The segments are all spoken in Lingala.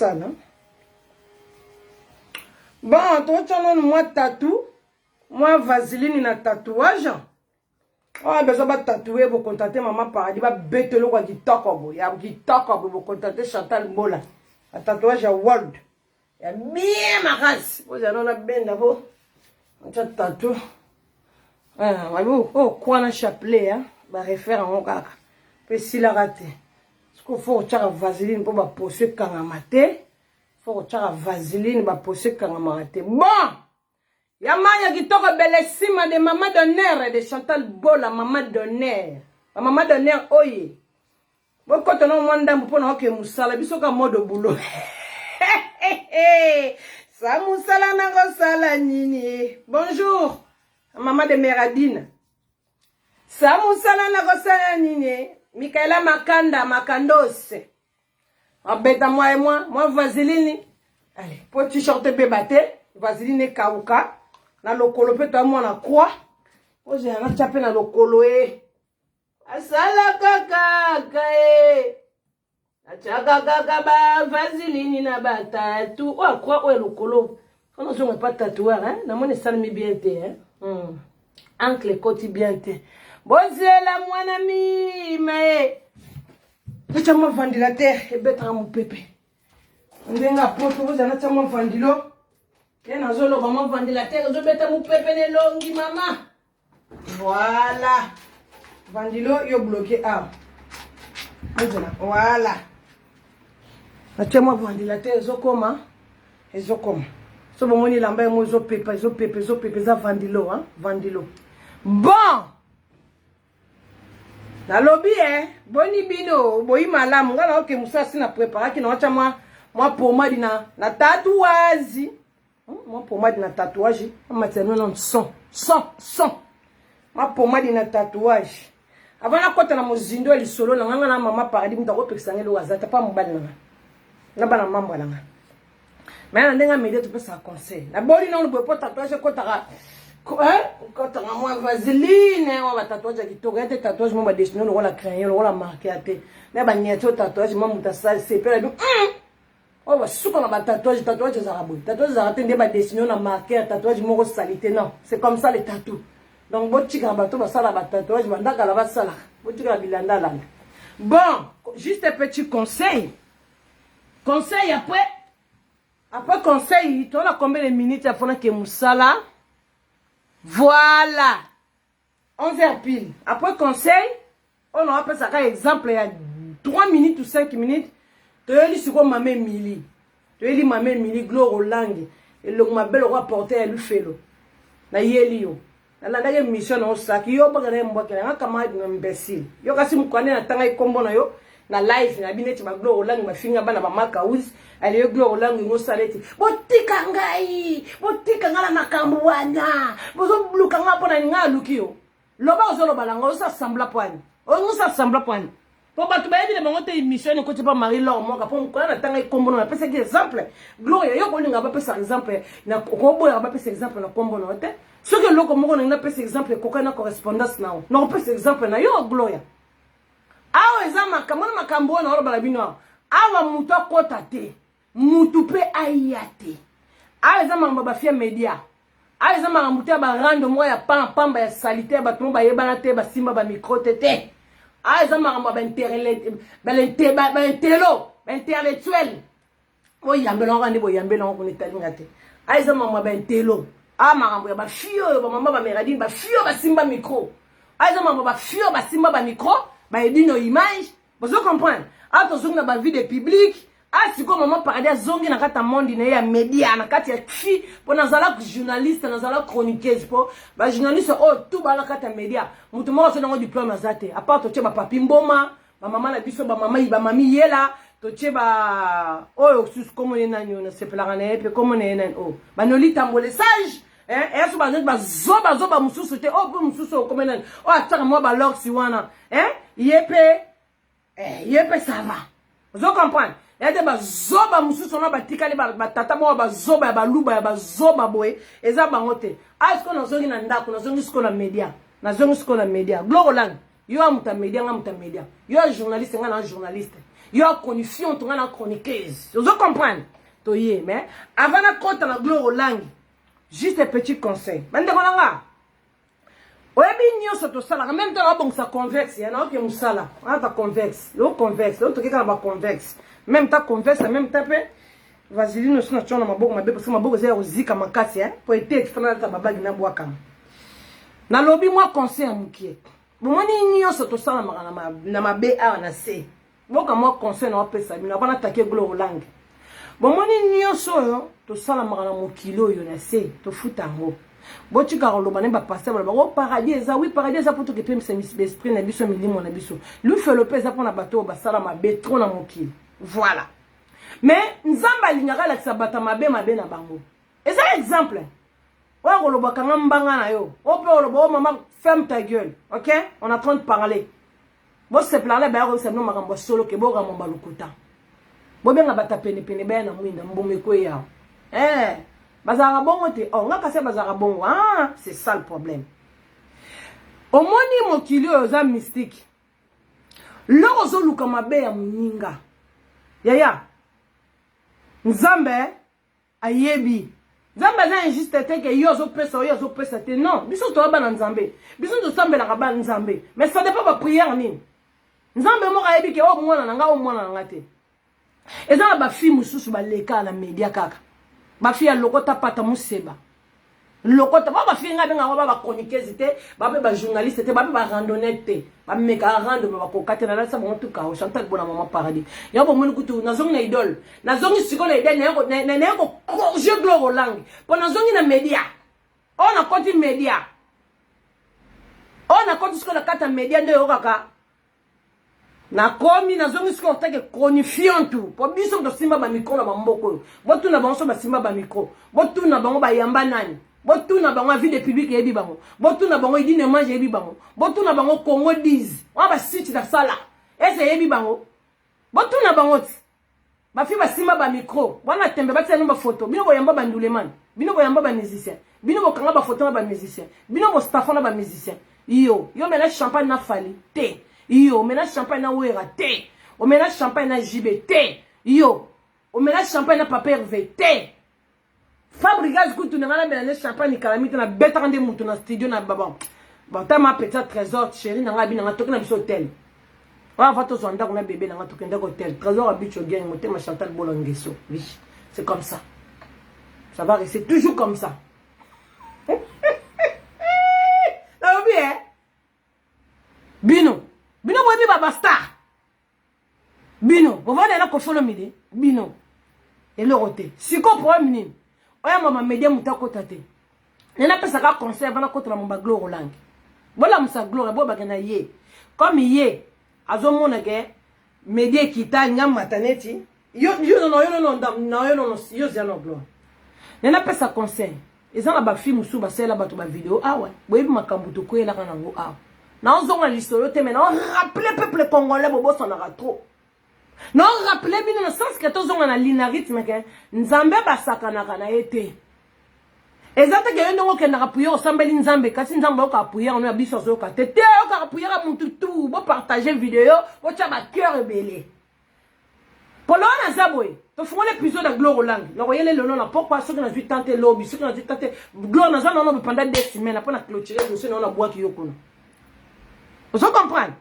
ça, non? Bon, toi, tu as moi tatou, moi vaseline na tatouage. Ah, besoin de tatouer pour contacter maman paradis, va bête le roi du tokobo. Il y a du tokobo pour contacter Chantal Mbola. Un tatouage à World. Il y a bien ma race. Vous avez la bien d'abord. On a tatou. Ah, oh, quoi un chapelet, hein? Va refaire en caca. Puis s'il a raté. Parce qu'il faut que vaseline pour poser quand on maté. Faut que vaseline pour poser quand on maté. Bon! Yamanya qui toque bellissima de maman d'honneur de Chantal Bola, maman d'honneur. La maman d'honneur, oye. Bon, quand on a un mandat pour nous que Moussala, biso ka mode boulot. Sa Moussala na sala nini. Bonjour, maman de Meradine. Sa Moussala na sala nini. Michaela Makanda, Makandos. Embête moi et moi vaseline. Allez, pour t-shirt bébate, vaseline kauka. Na lokolo pe to mona kwa oje na chape na lokolo asala kaka achaka kaka ba vaseline na batatu o kwa o lokolo on ne pas tatoueur hein na mone salmi bien te hein ancle koti bien te bozela mwana mi mae acha mo ventilateur ebeta mu pepe ndenga poto oje na chama vandilo. Et nous allons vraiment vendre la terre. Je vais mettre mon pépé ne longi, maman. Voilà. Vandilo, yo bloqué. Ah. Voilà. Moi vendre la terre. Zo comment? Et zo comment? So bon, on est là-bas. Moi, zo pépé, ça vandilo, hein? Vandilo. Bon. Na lobby, hein? Boni bino. Boi malam. Ngala oke musa sina prépara. Ki na wacha moi pour moi dina na tatouage. Moi pour moi de tatouage, maintenant 100. Moi pour moi de tatouage. Avant la côte na mozindo eli solo na ngana maman paradis mutako pekisanga lo wazata pas mbali na. Na bana mambo na. Mais na ndenga média tu peux ça conseil. Na boli na on peut pas tatouage kotaka. Kotaka moi vaseline, on va tatouage qui tourette tatouage moi dessiner le la crayon, le la marquer até. Na ba nyeto tatouage moi mutasal c'est pela. Oh, bah, sous comme un tatouage zarabou. Tatouage zarabou, des dessiner, on a marqué tatouage moro salité. Non, c'est comme ça les tatous. Donc, bon, tu as bateau, ça la tatouage, manda kalava sala. Bon, tu as bilanda là. Bon, juste un petit conseil. Conseil après conseil, tu as combien de minutes à faire que moussala? Voilà. 11h pile. Après conseil, on aura fait ça exemple il y a 3 minutes ou 5 minutes. Tu as dit ce qu'on m'a mis mili. Tu as dit m'a mis mili gloire au langue. Et le m'a belle roi porté à lui fait l'eau. Na yelio. Na la mission au sac. Yo bagane mboka na kama imbécile. Yo kasi mukwane na tanga ikombo na yo. Na live na bineti ma gloire au langue ma finga bana ba maka wis. Ali yo gloire au langue ngo saleti. Botika ngai. Botika ngala makambo wana. Bozo bluka ngapo na nga lukio. Loba ozolo balanga o sa sembla poani. O ngo sa sembla poani. Pour battre les bangote émission ne côté pas Marie Laure moi pour quoi na tanga kombo na pesa exemple gloria yo ko linga ba pesa exemple na kombo ya ba pesa exemple na kombo na te ce que loko moko na pesa exemple ko kana correspondance na on pesa exemple na yo gloria awa ezama kamona makambo na ro balabino awa muto kota te mutu pe ayate awa ezama ba fia media awa ezama mutu ba rando mo ya pamba ya salité ba tumba yebana te ba simba ba micro te ah, ils ont marre intellectuel. Oui, yambelon rendez-vous, yambelon qu'on est allé gâter. Ah, ils ont marre intello. Ah, maman, ba fio, ba maman ba meradine, ba fio ba simba micro. Ah, ils ont marre ba fio ba simba ba micro, ba edino image. Vous comprenez? Ah, tu zong na ba vie de public. Ah, si comme maman paradis zongi na kata monde na ya média na kata ya fi pour nazala journaliste nazala chroniqueuse pour ba journaliste oh tout ba na kata média mutu mo so na diplôme azate à part to che ba papi mboma ba maman na biso ba mami yela to che ba oh sus comme na nyo se plana pe comme na oh ba noli tambole sage et so ba ba zoba mususu te oh mususu comme na oh ataka moi ba lok si wana yepe ça va vous comprenez. Yade ba zoba mususu na batikali ba tata mo ba zoba ya ba luba ya ba zoba boy eza bangote asko na zongi na ndako na zongi sko na media gloire lang yo amuta media nga muta media yo journaliste nga na journaliste yo condition to na chroniqueuse vous comprenez to yé mais avant na compte na gloire langue juste un petit conseil bande konanga oyebi nyonso to sala même temps bon ça convexe ya na oke musala ata convexe lo convexe lo to kika ba convexe même temps convexe même temps pe vaseline no sina chona maboko mabe parce que maboko zaya ozika makasi po ete fana ta babagi na bwaka na lobi moi conseil à mukie bomoni nyonso to sala na mabe a na se boka moi conseil na pesa bina bana take gloire langue bomoni nyonso yo to sala na mokilo yo na se to futa ngo bochi karolo bane ba passer ba o paradis eza oui paradis eza pour to ke pem semis esprit na biso milimo na biso lui fait le pesa pour na bato ba sala mabe trop na mokilo voilà mais nzamba lingaka la sabata mabe na bango eza exemple ouais koloba kanga mbanga na yo o pe oloba maman ferme ta gueule OK on est en train de parler bo se parler ba yo se no makambo solo ke bo ga momba lukuta bo benga bata pene ba na mwinda mbome ko ya bazara bongo te oh ngaka se bazara bongo c'est ça le problème omoni mokilio za mystique loko zo luka mabe ya muninga yaya nzambe ayebi nzambe za injuste te ke yo zo pesa te non biso to ba na nzambe biso to sambela ka ba nzambe mais ça dépend ba prière nini nzambe mo ka yebi ke o mwana na nga te eza ba fi mususu ba leka na media kaka ba fi ya lokota pata museba lokota ba fi nga benga ba chroniqueuse te ba journaliste te ba randonnette te ba meka rando ba kokate na sa bon tout ka o Chantal bona maman paradis ya bo moni kutu na zongi na idole na zongi siko na idole na ko je gloire langue po na zongi na media on a compte media on a compte siko na kata media nde yo kaka na komi na zongi siko take chronifiant tout po biso to simba ba micro na bamboko botu na banso ba simba ba micro botu na bango ba yamba nani botu na bango vie de public yebi bango botu na bango idine mange yebi bango botu na bango Congo 10 on ba site na sala ese yebi bango botu na bango ba fi ba simba ba micro wana tembe ba tsena ba photo bino bo yamba ba nduleman bino bo yamba ba musicien bino bo kanga ba photo na ba musicien bino bo staff na ba musicien yo mena champagne na fali te yo mena champagne na wera te o mena champagne na JB te yo o mena champagne na papier VT Fabrigas kutu na ngana bela champagne kalamite na beta kande mutu na studio na baba bata ma petit trésor chérie na ngabi na toki na biso hotel wa va to zonda kuna bébé na toki ndako hotel trésor abicho gang motema Chantal Bolongeso oui c'est comme ça va rester toujours comme ça là bien bino bobi baba star bino bo va na ko follow midi bino et le roté siko problème ni oya mama media mutako tate nena pesa ka conseil bana kotla mba gloire langue bola musa gloire bo bagana ye comme ye azomona ke media kita nyam mataneti yo no yo zano gloire nena pesa conseil ezanga ba film musu ba sela bato ba vidéo ouais boyebi makambu to koyela kana ngo na ozonga lisolo te mais na rappeler peuple congolais bobo sonaka trop non rappelez bien dans le sens que tous on a l'inarythme que nzambe basakana kana ete ezata ke ndongo ke na appuyer osambeli nzambe kasi nzambe ko appuyer on a biso zo ka tete o ka appuyer muntu tout bo partager vidéo bo tia ba cœur belé polo na zaboy to font l'épisode de gloire langue no yele le non pourquoi ceux qui ont tenté lobby ceux qui ont tenté gloire na za non pendant 2 semaines après na clôturer nous on a bois qui yokuno vous comprenez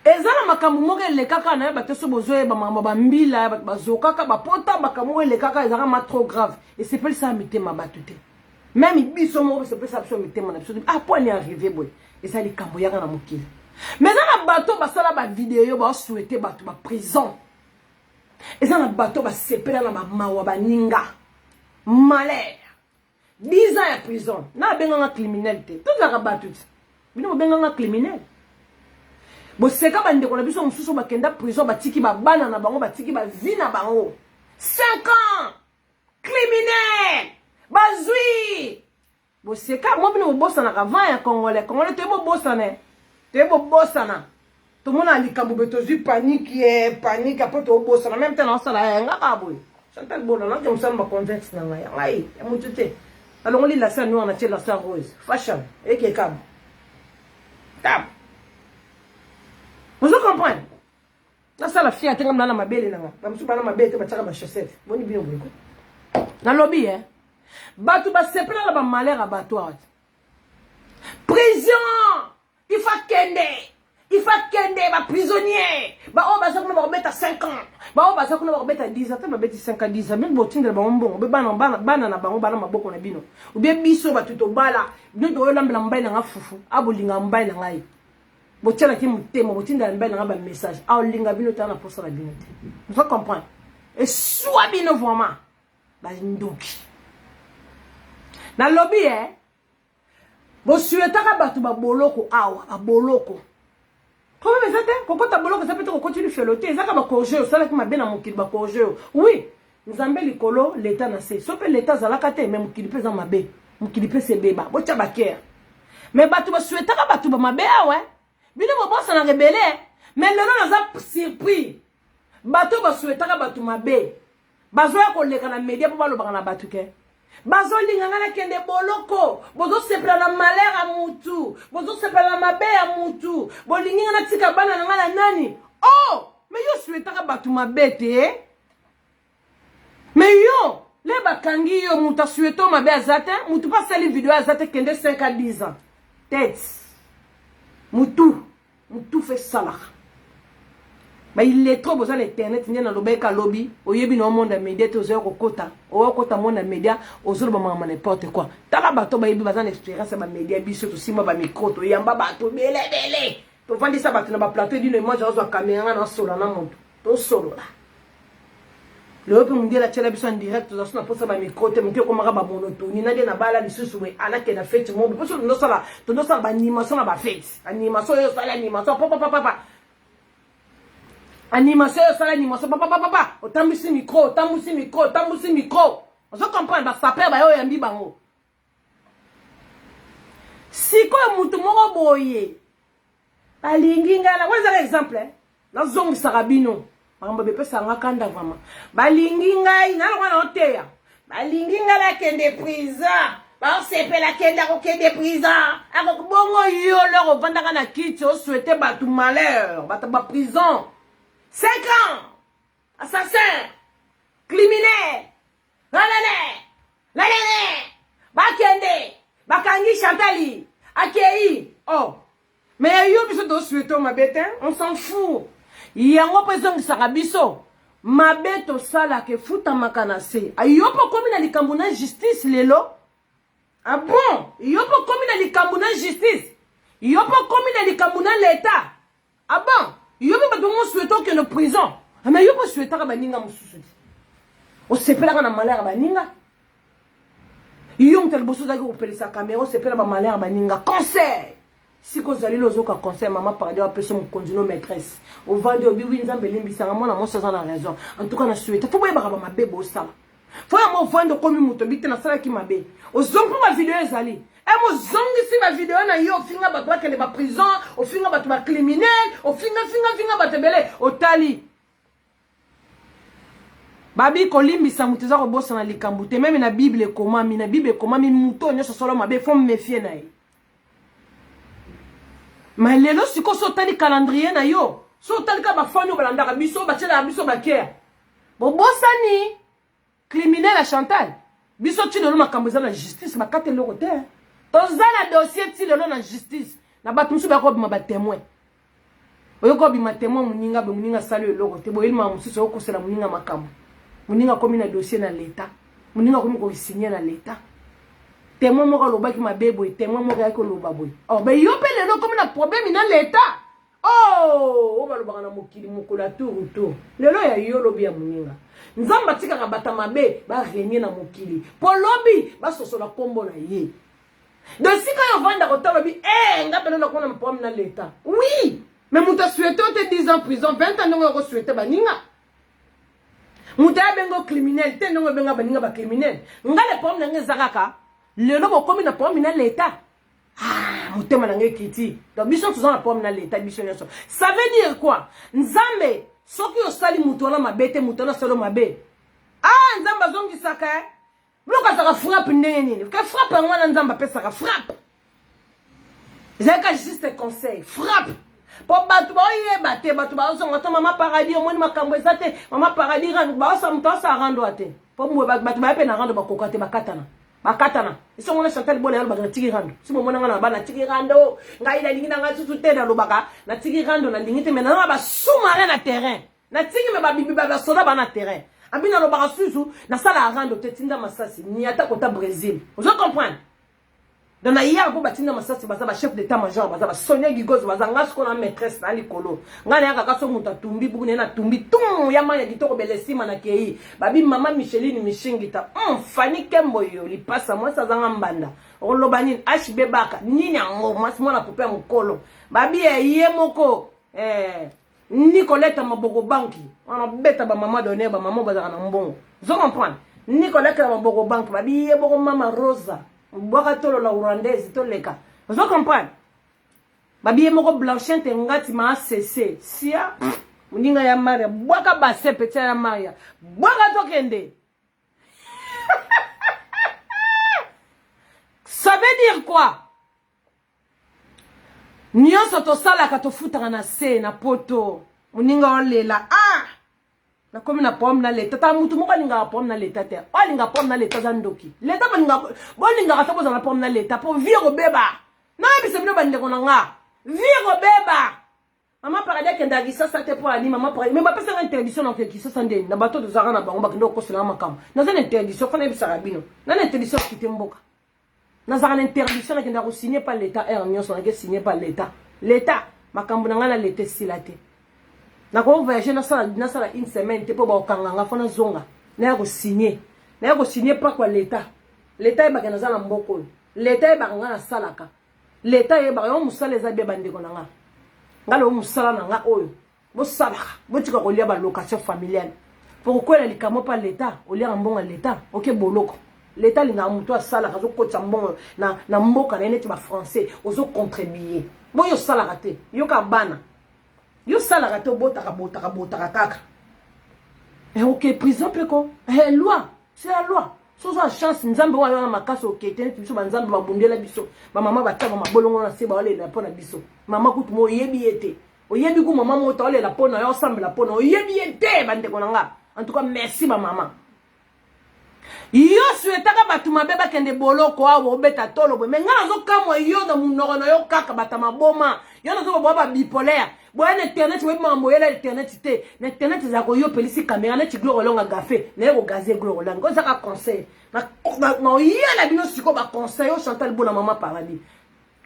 ezala makambu moko elekaka na ba teso bozoe ba mama ba mbila ba zokaka ba pota makambu elekaka ezaka ma trop grave et c'est pas ça mitema batute même biso moko c'est pas ça biso mitema na biso pour ni arriver boy et ça likambo yaka na mokili mais ça na bato ba sala ba vidéo ba souhaiter bato ba prison et ça na bato ba sepela na ba mawa ba ninga malheur 10 ans à prison na benga criminalité tout ça ka batute bino benga criminel bo seka bande ko na biso mususu bakenda prison batiki ba bana na bango batiki ba vie na bango 5 ans criminel bazui bo seka mo bino bossa na avant ya congolais te bo bossa na to mona likambo beto zu panique après to bossa na même temps na sala nga ka boy Chantal Bola na comme ça ma convexe na ngai ya mutute alors li la sa noire na tela la sa rose fashion et que tab vous comprenez Na sala fille atenga mna na mabele nanga. Ba musu bana mabele te bataka ba chaussette. Boni bino bweko. Na lobby Batu ba sepela la ba malheur à bateau. Prison. Il faut kende ba prisonnier. Ba o ba sa kuna ba mettre à 5 ans. Ba o ba sa kuna ba mettre à 10 ans, ba mettre 5 à 10 ans. Même botinga ba mbongo, be bana na bango bana maboko na bino. Ou bien biso ba tuto bala, bino do lambela mbai na fufu, abolinga mbai na ngai. Botiala ki mutema, botinga mbai na ba message. A olinga bino tana posa la bino te. Vous comprenez? Et soit bino vraiment ba ndoki. Na lobby bo suetaka batu ba boloko awa, ba boloko. Comment ça t'es? Pourquoi ta boloko ça peut te continuer feloter? Ça va corriger, ça là qui m'a bien à mon kil ba corriger. Oui, nous ambe likolo l'état na se. Sauf l'état za la kate même kil pesa mabe. Mon kil pesa beba. Bo tia ba kier. Mais batu ba suetaka batu ba mabe awa. Bino bo bossa na rebelle. Mais le non za surpris. Batu ba suetaka batu mabe. Bazo ya koleka na media po balo bana batu ke. Bazo linganga kende boloko. Bozo sepela na malheur a mutu. Bozo sepela na mabe a mutu. Bolinga na tika bana na ngala nani. Oh, mais yo suetaka batu mabe te. Mais yo, le bakangi yo muta sueto mabe azate, mutu pas sali vidéo azate kende 5 à 10 ans. Tête. Mutu fait ça là. Mais il est trop besoin d'internet, il y a un lobby, au yebi no monde média, aux heures au quota monde média, aux autres moments n'importe quoi. T'as la bateau, bah il besoin d'expérience, bah média, biso tout si moi bah micro, to yamba bateau, bele. To vendre ça bateau na plateau, dit moi j'ai une caméra dans solo na monde, to solo là. Le open mondial la télé biso en direct, to na posa bah micro, te monter comme ba monotonie, na dia na bala lisusu we, ana ke na fête mo, parce que no sala, to no sala ba animation na ba fête, animation yo sala animation, papa. Animation, ça l'animation, papa, otambusi micro. On se comprend, bah ça perd, bah yo yambi bango. Si quoi mutu moko boye, balingi ngala, ouais c'est exemple, la zone sarabino, mamba bepe sanga kanda vraiment. Balingi ngai, na wana oteya. Balingi ngala kende prison. Ba sepela kenda ko kende prison. Ako bongo yo lo vandaka na kiti, o souhaiter batu malheur, batu ba prison. 5 ans, assassin, criminel, l'année, bakende, bakangi Chantali, akei, oh. Mais yo biso do sueto ma bête, on s'en fout. Yango présent sarabiso, ma bête au sala ke futa makanase. Ayo po komi na likambo na justice lelo. Ah bon, yo po komi na likambo na justice. Yo po komi na likambo na l'état. Ah bon. Yo be bato souhaitons que le prison. Mais yo pas souhaiter ka baninga mususu. O sepela kana malheur baninga. Yo mtel boso zaki ko pelisa caméra o sepela ba malheur baninga. Conseil. Si ko zali lozo ka conseil maman parler a personne mon continuer maîtresse. O vandi obi wi nzambe limbisa ngamo na mo ça na raison. En tout cas na souhaiter faut ba ba mabe bo sala. Faut ya mo vando komi muto bite na sala ki mabe. O zompo ma vidéo ezali. Et moi, si ma vidéo na yo, finga batwa kele ba prison, o finga batwa criminel, o finga batwa belé, o tali. Babi kolimbi sa muteza ko bossa na likambu te même na Bible komami, muto nyo solo mabe faut me méfier na ye. Mais lelo siko so tali calendrier na yo, so tali ka ba fanyo balanda biso ba tela biso ba kia. Bo bossa ni criminel à Chantal. Biso ti lelo makambo za na justice ba kate loko te. Tozana dossier ti lelo na justice na batu musu ba ko bima ba témoin oyo ko bima témoin muninga sali eloko te boyeli ma musu so ko sela muninga makambo muninga komi na dossier na l'état muninga komi ko signer na l'état témoin moko lobaki mabebo témoin moko ya ko loba boy oh be yo pe lelo komi na problème na l'état oh o ba lobaka na mokili mokola tour lelo ya yo lobi ya muninga nzamba tika ka bata mabe ba régner na mokili po lobi ba sosola kombo na ye. Donc si quand on vend dans le lobby, on a besoin de prendre un problème dans l'état. Oui, mais on t'a souhaité 10 ans en prison, 20 ans on a souhaité baninga. On t'a bengo criminel, t'es non benga baninga ba criminel. On a les problèmes dans Zaraka. Le nom comme il a problème dans l'état. Ah, on t'a malangé kiti. Donc biso tous on a problème dans l'état, biso nyonso. Ça veut dire quoi? Nzambe, soki osali mutola mabete mutola solo mabe. Ah, nzamba zongi saka. Pourquoi ça frappe nini? Que frappe moi nzamba pesa ka frappe. J'ai qu'à juste te conseil, frappe. Po batu ba oyeba te batu ba osonga to mama paradis omoni makambo ezate mama paradis rando ba osa mto sa rando ate po mwe batu ba pe na rando ba kokate bakatana bakatana isongo na Chantal Bole yalo ba tiki rando simo mona ngana ba na tiki rando ngai la lingi na susu te na lobaka na tiki rando na lingi te mena ba sous-marin na terrain na tiki me ba bibi ba soda ba na terrain abina lobaka susu na sala rando te tinda masasi ni ata kota Brésil vous comprenez. Dans la hier pour batina masasi baza ba chef d'état-major baza ba Sonia Gigoz baza ngasko na maîtresse na likolo ngana yaka kaso muta tumbi buku na tumbi tum ya manya kitoko belesima na kei babi mama Micheline Mishingita Fanny Kembo yo li passa moi sa zanga mbanda olobani HB baka nini ngo masimo na pope mukolo babi ye moko Nicolette Maboko banki on beta ba mama donner ba mama baza na mbongo zo comprendre Nicolette Maboko banki babi ye boko mama Rosa Boka tolo la Rwandaise to leka. Vous comprenez? Babi moko Blanchette ngati ma cc. Sia uninga ya Maria. Boka basse petit ya Maria. Boka to kende. Ça veut dire quoi? Nyonso to sala ka to futaka na se na poto. Uninga olela. Na komi na pomme na leta ta mutu moko linga pomme na leta te o linga pomme na leta zandoki leta ba linga bo linga ka boza na pomme na leta pour vivre beba na bise bino bande ko nga vivre beba mama paradis kenda gisa sa te pour ali mama paradis mais ba pesa une interdiction na ke kisa sande na bato de zara na bango ba kendo ko sala makam na zana interdiction fana bisa rabino na interdiction kite mboka na zara interdiction na kenda ko signer par l'état nyonso na ke signer par l'état makambo na ngana leta silate na ko voyager na sala une semaine te po ba okanga fona zonga na ya ko signer pas quoi l'état e ba kana zala mboko l'état e ba nga na salaka l'état e ba yo musala za be bande ko nga ngalo musala na nga oyo bo salaka bo tika ko lia ba location familiale pourquoi la likamo pas l'état o lia mbonga l'état OK boloko l'état linga muto salaka zo kotsa mbongo na mboka na neti ba français ozo contribuer bo yo salaka te yo ka bana yo sala raté bota kaka. Et OK, prison peu quoi? Loi, c'est la loi. So chance nzambe wa yona makaso okete biso banzambe ba bundela biso. Ba mama bataba mabolongo na se ba ole la pona biso. Mama kutu mo yebi ete. Oyebi ku mama mo ta ole la pona yo sambe la pona. Oyebi ete bande konanga. En tout cas, merci ma maman. Yo souhaitaka batu mabeba kende boloko awo obeta tolo bo. Mais nga zo kamwa yo na munoko na yo kaka batama boma. Yo na zo ba bipolaire. Boya internet we mambo yela internet te. Na internet za ko yo pelisi caméra na ti gloro longa gafe. Na yo gazer gloro longa. Ko zaka conseil. Na yela bino siko ba conseil yo Chantal Bona mama paradis.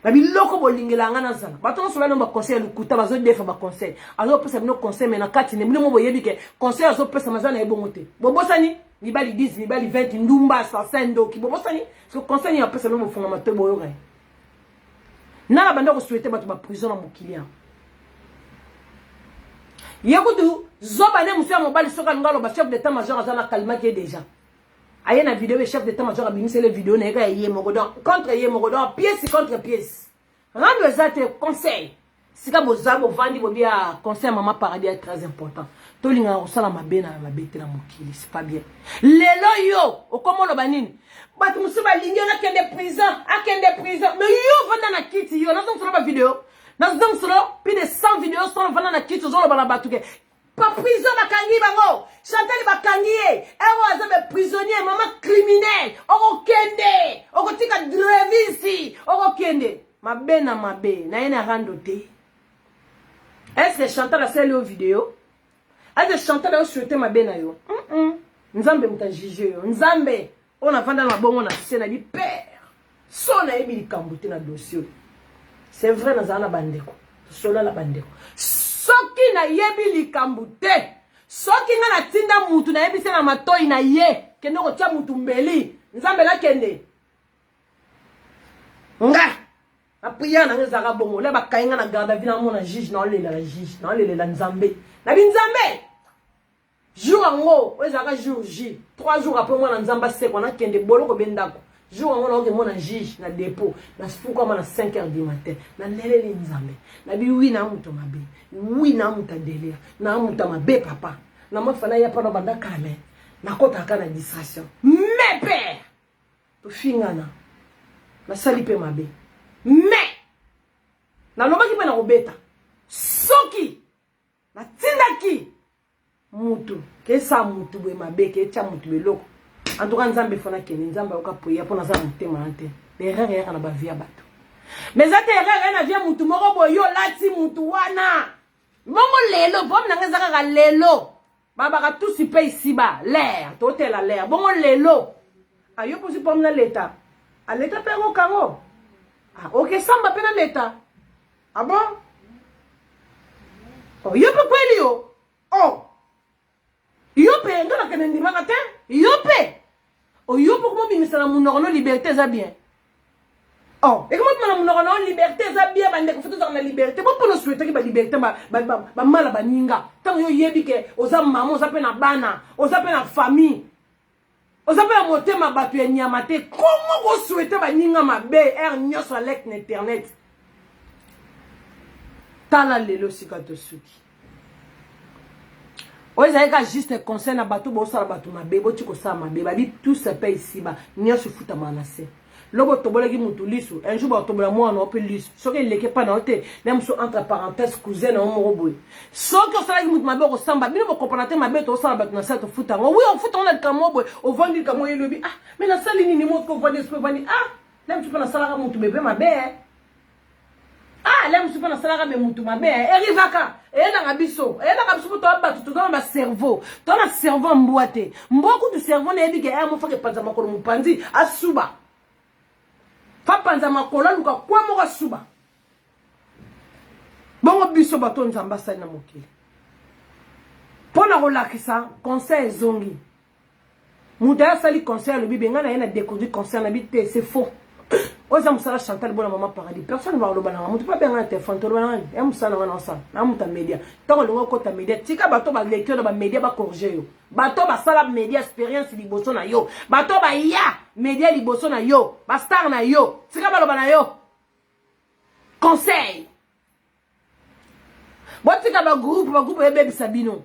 Na biloko bolingela nga na zala. Bato so ba no ba conseil lukuta bazo defa ba conseil. Alors pesa bino conseil mais na kati ne bino mo boyebi ke conseil azo pesa mazana ebongote. Bobosani ni bali 10 ni bali 20 ndumba sa sendo ki bobosani. So conseil ya pesa no mo funga mato boyo ga. Na banda ko souhaiter bato ba prison na mokilia. Yekudu zoba ne musia mobali soka ngalo ba chef d'état-major azana kalma qui est déjà. Aye na vidéo chef d'état-major a bimisé les vidéos na yé mogodon contre yé mogodon pièce contre pièce. Rendre les conseil. Sika bozabo vandi bobia conseil maman paradis est très important. Tolinga osala mabena na mabete na mokili c'est pas bien. Lelo yo okomo lo banini. Batu musuba lingi na kende prison. Mais yo vanda na kiti yo na zo ba vidéo. Dans plus de 100 vidéos sont venant à qui toujours le banabatuke. Pas prison bakangi bango. Chantal bakangi. Ewa azabe prisonnier, maman criminel. Oko kende. Oko tika drevisi. Oko kende. Mabe na mabe. Na yena randote. Est-ce que Chantal a celle aux vidéos? Est-ce que Chantal a souhaité mabe na yo? Nzambe muta jige yo. Nzambe. On a vendu la bonne na scène di père. Son a ebi di kambuti na dossier. C'est vrai dans la bandeko. Sola la bandeko. Soki na yebi likambu te. Soki nga na tinda mutu na yebi se na matoi na ye. Kende ko tia mutu mbeli. Nzambe la kende. Nga. Apriya na ngezaka bongo. Le ba kainga na garde vie na mona juge na ole la juge. Na ole la nzambe. Na bi nzambe. Jour ango. Wezaka jour J. 3 jours après moi na nzamba se ko na kende bolo ko bendako. Jour on a mon juge na dépôt na pourquoi na 5 h du matin na lelele nzambe na bi wi na muto mabe wi na muta délire na muta mabe papa na mafana ya pa na banda kale na kota kana distraction mais père to fingana na salipe mabe mais na loba ki na obeta soki natindaki mutu kesa mutu boye mabe ke tia mutu beloko en tout cas nzambe fona kene nzambe okapoya mpona aza motema na te erreur yaka na bavia bato mais ate erreur na via mutu moko boye yo lati mutu wana bongo lelo bomi nanga eza kaka lelo babaka tusi mpe isiba l'air totela l'air bongo lelo ayo posi pomi na leta aleta mpe yango kango oke samba mpe na leta bon yo mpe kweli yo yo mpe nga nakende ndimaka te yo mpe yo mpe komobimisa na monoko no liberté eza bien ekomobima na monoko no liberté eza bien bandeko fo tozaka na liberté bo mpona souhaitaki baliberté bamala baninga ntango yo yebi ke oza mama oza mpe na bana oza mpe na famille oza mpe na motema bato ya nyama te komo kosouhaite baninga mabe ere nyonso alek na internet tala lelo sika tosuki oyo ezali ka juste conseil na bato bosala bato mabe boti kosala mabe babi tout se paye ici ba nyonso efutama na se lobo tobolaki mutu lisu un jour batobola mwana ope lisu soki eleke pa na yo te na mosu entre parenthèse cousin na yo moko boye soki osalaki mutu mabe okosamba bino bokompana te mabe tosala bato na sala tofuta yango wi ofuta ngo na likamo moko boye ovandi likamo oyo elobi me nasali nini moto ovandi espo ovandi na mosu mpe nasalaka mutu bebe mabe là musu pana salaka me mutu mabe erivaka eyendanga biso po toa bato tozana bacerveau toa na cerveau mbwa te mbwa kutu cerveau na yebi ke mofaka epanza makolo mopanzi asuba fa panza makolo aluka kwa moko asuba bongo biso bato nzambe asali na mokili mpona kolakisa conseil ezongi mutu asali conseil alobi benga na ye na découvrir conseil na bi te c'est faux. Oza musala Chantal bona maman paradis personne ne va le bananga mutu pa benga na téléphone to bananga ya musala wana osala na muta media tango longo kota media tika bato ba lecture na ba media ba corriger yo bato ba sala media expérience liboso na yo bato ba ya media liboso na yo ba star na yo tika ba lo bana yo conseil botika ba groupe ebe bisabino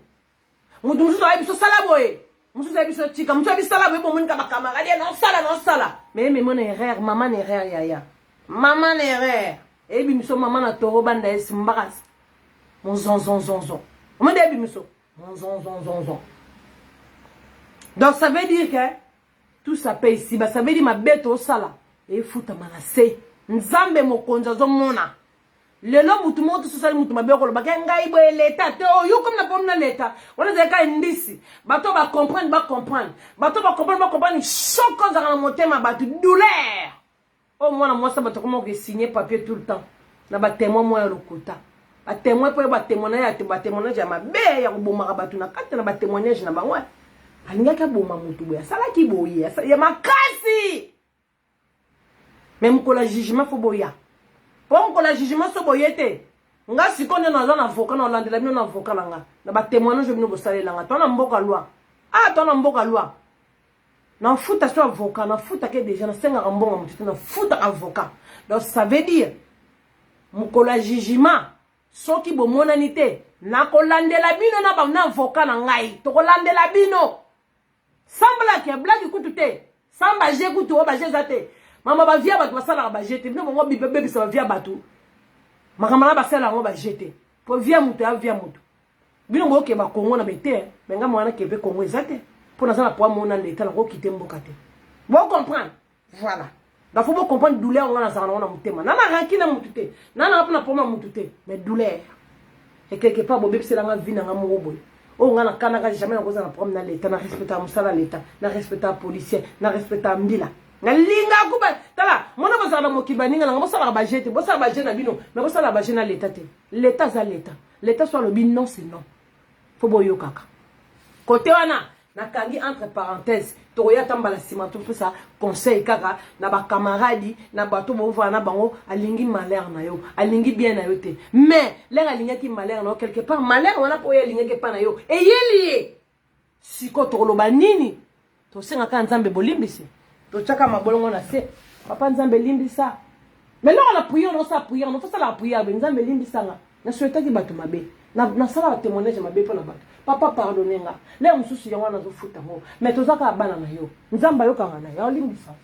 mutu mutu ayi biso sala boye musu biso tika musu bisala boye bomoni ka ba camarade non sala mais mon erreur maman erreur yaya maman erreur ebi miso maman na toro banda esimbakas mon zonzon on dit ebi miso mon zonzon donc ça veut dire que tout ça paye ici ça veut dire ma bête au sala et futa manase nzambe mokonza zo mona lelo mutu moto sosali mutu mabe ko lobaka ngai boye leta te yo comme na pomna leta wana zeka ndisi bato ba comprendre bato ba comprendre choc za na motema bato douleur au mwana mwasa bato comment que signer papier tout le temps na ba témoin moya lokota ba témoin po ba témoignage ya mabe ya koboma bato na kati na ba témoignage na bango alinga ka boma mutu boya sala ki boye ya makasi même ko la jugement fo boya bon la jugement so boyete nga sikonde na zana avocat na landela bino na avocat langa na ba témoignage bino bosalela nga tona mboka loi na futa so avocat na futa ke déjà na senga mbonga mutu na futa avocat donc ça veut dire mukola jugement soki bo monanité na ko landela bino na ba na avocat na ngai to ko landela bino sambla ke blague kutute samba je kutu o ba je zate mama ba via batu basala ba jeter bino bongo bibebe bisa ba via batu makamala basala ngo ba jeter po via mutu ya via mutu bino ngo ke ba Kongo na bete benga mwana ke be Kongo ezate po na sala po mona leta na ko kite mboka te bo comprendre voilà da faut bo comprendre douleur ngana za na mutema na ranki na mutu te na na poma mutu te mais douleur et quelque part bo bebisela nga vie na nga mo boy o ngana kana ka jamais na koza na problème na leta na respecter musala leta na respecter policier na respecter mbila ngalinga kuba tala mona bosala mokibaninga nga bosala ba jete bosala ba jena bino mais bosala ba jena l'état te l'état za l'état soit le bin non c'est non faut boyo kaka côté wana nakangi entre parenthèses toya tambala sima tout ça conseil kaka na ba camarade na bato bo vana bango alingi malheur na yo alingi bien na yo te mais l'air alingi ki malheur na yo quelque part malheur wana po ya alingi ke pa na yo et yeli siko to loba nini to senga ka nzambe bolimbisi to chaka mabolongo na se papa nzambe limbisa mais là on a prié on sa prière on fait ça la prière ben nzambe limbisa nga na souhaita ki bato mabe na sala témoignage mabe pour na bato papa pardonner nga là mususu yango na zo futa ngo mais to zaka bana na yo nzamba yo kanga na yo limbisa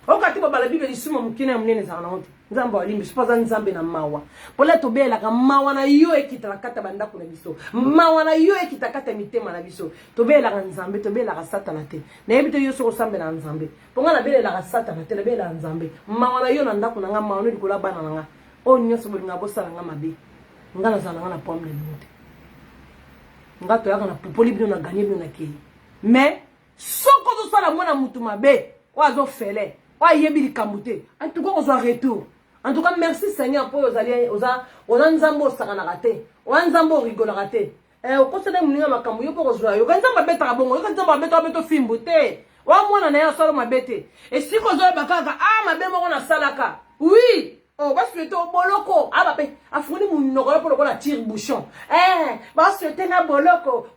okati ba bala bible lisuma mukina munene za na honte nzambe walimbi sipaza nzambe na mawa pola to bela ka mawa na yo ekitala kata banda kuna biso mawa na yo ekitakata mitema na biso to bela ka nzambe to bela ka satana te na yebito yo so sambe na nzambe ponga na bela ka satana te na bela nzambe mawa na yo na ndako na nga mawa no dikola bana nga o nyoso bolinga bosala nga mabe nga na zana nga na pomme de note nga to yaka na popoli bino na gagner bino na kei mais soko to sala mona mutu mabe oazo fele wa yebi likamute en tout cas on soit retour en tout cas merci Seigneur pour oza nzambo sakana raté oza nzambo rigola raté o kosana muninga makambo yo pour ozwa yo kanzamba beta bongo yo kanzamba beta beto fimbu te wa mwana na ya solo mabete et si ko zo bakaka mabe moko na salaka oui oh parce que to boloko bape afuni munoko pour ko la tire bouchon parce que tenga boloko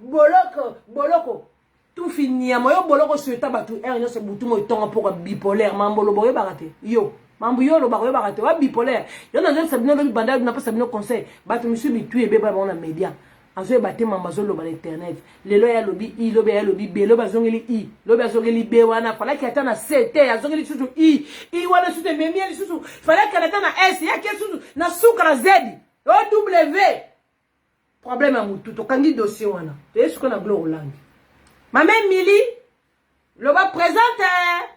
tout fini ya moyo boloko sueta batu nyo se butu mo tonga pour bipolaire mambo lo boye barate yo mambo yo lo boye barate wa bipolaire yo na nzo sabino lo banda na pas sabino conseil batu misu bitu ebe ba na media azo bate mamba zo lo ba internet lelo ya lobi i lobe ya lobi be lo bazongeli i lo bazongeli be wana fala ki atana ct azongeli susu i wana susu memi ali susu fala ki atana s ya ki susu na suka z o w problème à mutu to kandi dossier wana to yesu ko na gloire langue Maman Mili, le va présenter.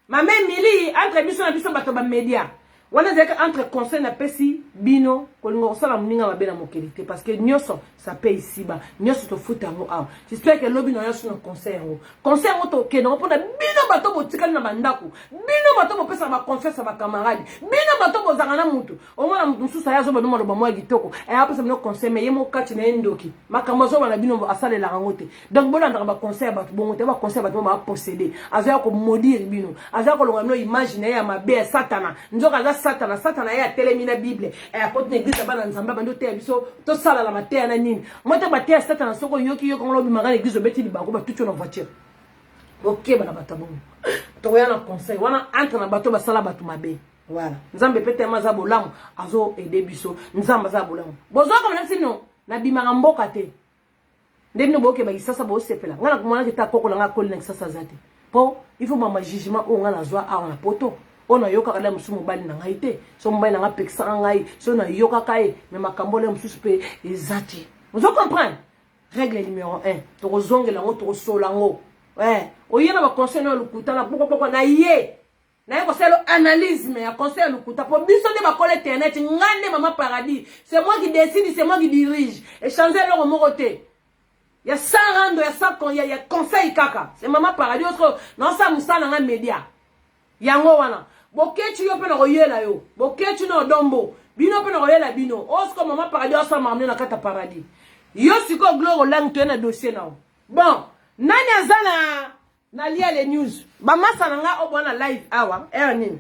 Maman Mili, entre biso na biso bato ba média. Wana zeka entre conseil na pesi bino ko ngo sala muninga ba bena mokelité parce que nyoso ça paye ici ba nyoso to futa ngo a. J'espère que lobi no yoso na conseil ngo. Conseil ngo to ke no pona bino bato botikali na bandako. Bino bato bo pesa ba confiance ba camarade. Bino bato bo zangana mutu. O mona mutu susa yazo ba no ba mwa gitoko. E apesa bino conseil mais yemo kati na endoki. Makambo zo bana bino asale la ngote. Donc bolanda ba conseil ba bongo te ba conseil ba ba posséder. Aza ko maudire bino. Aza ko longa no imaginer ya mabe satana. Nzoka satana ya telemina bible a côté l'église bana nzamba bando te biso to sala la mater na nini mota bater satana soko yoki ngolobi magana église beti libango ba tutu na voiture OK bana batabon to ya na conseil wana entre na bato basala batu mabe voilà nzambe pete maza bolamu azo aider biso nzamba za bolamu bozo comme na sino na bimanga mboka te ndemno boke ba isasa bo sepela ngana kumona kita kokola nga kolina kisasa zate po il faut mama jugement o ngana zwa a na poto ona yoka kala musumu bali na ngai te so mbali na peksa ngai so na yoka kai mais makambo le mususu pe ezati vous comprenez règle numéro 1 to kozongela ngo to sola ngo oyena ba conseil no lukuta na poko na ye na ko selo analyse mais ya conseil lukuta po biso de ba kole internet ngane mama paradis c'est moi qui décide c'est moi qui dirige et changer leur moroté il y a ça rando il y a conseil kaka c'est mama paradis autre non ça musala na média yango wana boketu yo pe na koyela yo boketu na dombo bino pe na koyela bino osko mama paradis osa mamne na kata paradis yo siko gloire lang to na dossier na bon nani azana na lia les news ba masa nga obona live awa nini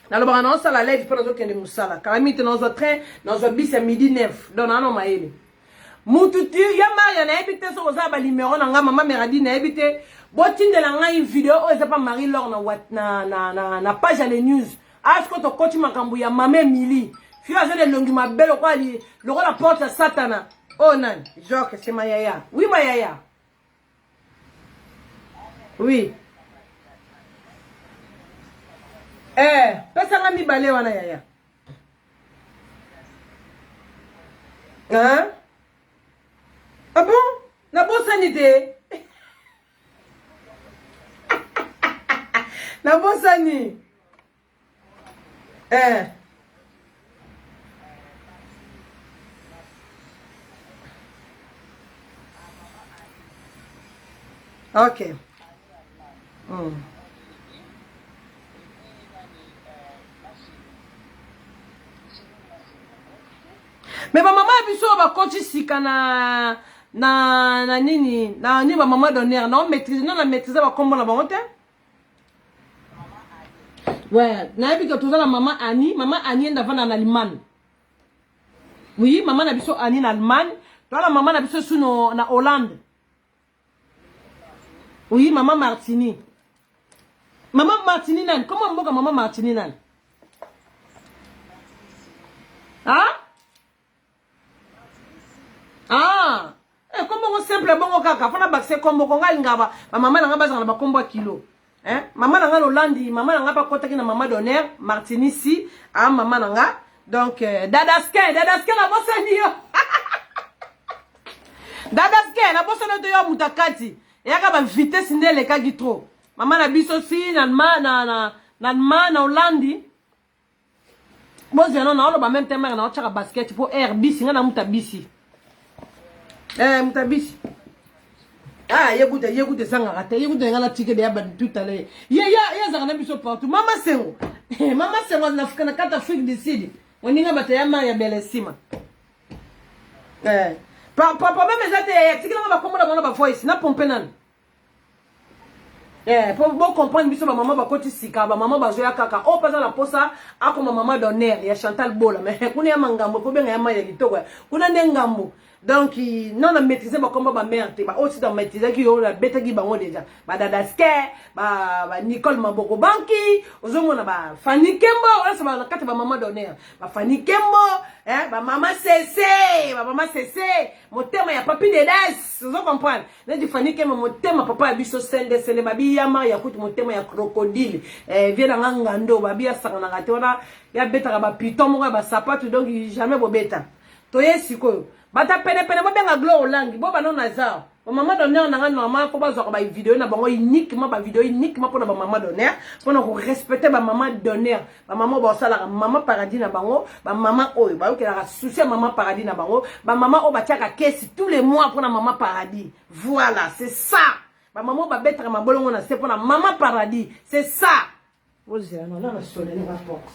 na lo bana osala live pe na zo kende musala kalamite na zo train na zo bis à midi 9 don na maele mututi ya maria na ebite so za ba numéro na nga mama meradi na ebite botinde la nga une vidéo o c'est pas Marie Laure na page à les news est-ce que to coach makambu ya mame mili fio azo de longi mabelo kwa li le la porte à satana oh nan genre c'est mayaya oui mayaya oui pesa nga mi balé wana yaya hein ah bon na bonne sanité na bosani OK mais ba mama biso ba konti sika na nini na ni ba mama donner non maîtrise non la maîtriser ba kombo na bango te. Ouais, na ebi que tout ça la maman Annie est devant en Allemagne. Oui, maman na biso Annie en Allemagne, toi la maman na biso sous na Hollande. Oui, maman Martini. Maman Martini nan, comment mboka maman Martini nan? Comment on simple bongo kaka, fona bakse kombo konga ngaba, ba maman na ngaba za na ba kombo kilo. hein maman nanga Lolandi maman nanga pas kota ki na maman d'honneur Martinici a maman nanga donc dadaske na bossa ni yo dadaske na bossa no to yo mutakati yaka ba vitesse ndele ka gitro maman na biso si na Hollandi bozi non na ba même temps na chaka basket pour air bisi nga na mutabisi mutabisi ah yegute sanga rate yegute ngana tike de ya tout à l'heure ya zaka na biso partout mama sengo na fika na kata Afrique du Sud oninga bataya ma ya belesima papa même zate tike na ba komoda bona ba voice na pompe nan pour bon comprendre biso ba maman ba koti sika ba maman ba zoya kaka o paza la posa akoma maman d'honneur ya Chantal Bola mais kuna ya mangambo ko benga ya ma ya litoko kuna ndengambo donc non na maîtriser ba komba ba mère te ba aussi dans maîtriser ki yo la beta ki bango déjà ba dadaske ba Nicole Maboko Banki ozomona ba Fanny Kembo wala sa ba kati ba maman d'honneur ba Fanny Kembo ba maman Cc motema ya papi de das vous comprendre na di Fanny Kembo motema papa ya biso sende ba bi ya ma ya kuti motema ya crocodile viena ngando ba bi ya sakana kati wana ya beta ba piton mo ba sapato donc jamais bo beta to yesiko bata pene bo benga Gloire Olangi bo banon nazar ba maman d'honneur na ngana normal ko bazwa ba vidéo na bango uniquement ba vidéo uniquement pour ba maman d'honneur pour ko respecter ba maman d'honneur ba maman ba sala maman paradis na bango ba maman oyo ba okela souci maman paradis na bango ba maman o ba tiaka caisse tous les mois pour na maman paradis voilà c'est ça ba maman ba betra ma bolongo na c'est pour na maman paradis c'est ça vous dire non na solene va porte.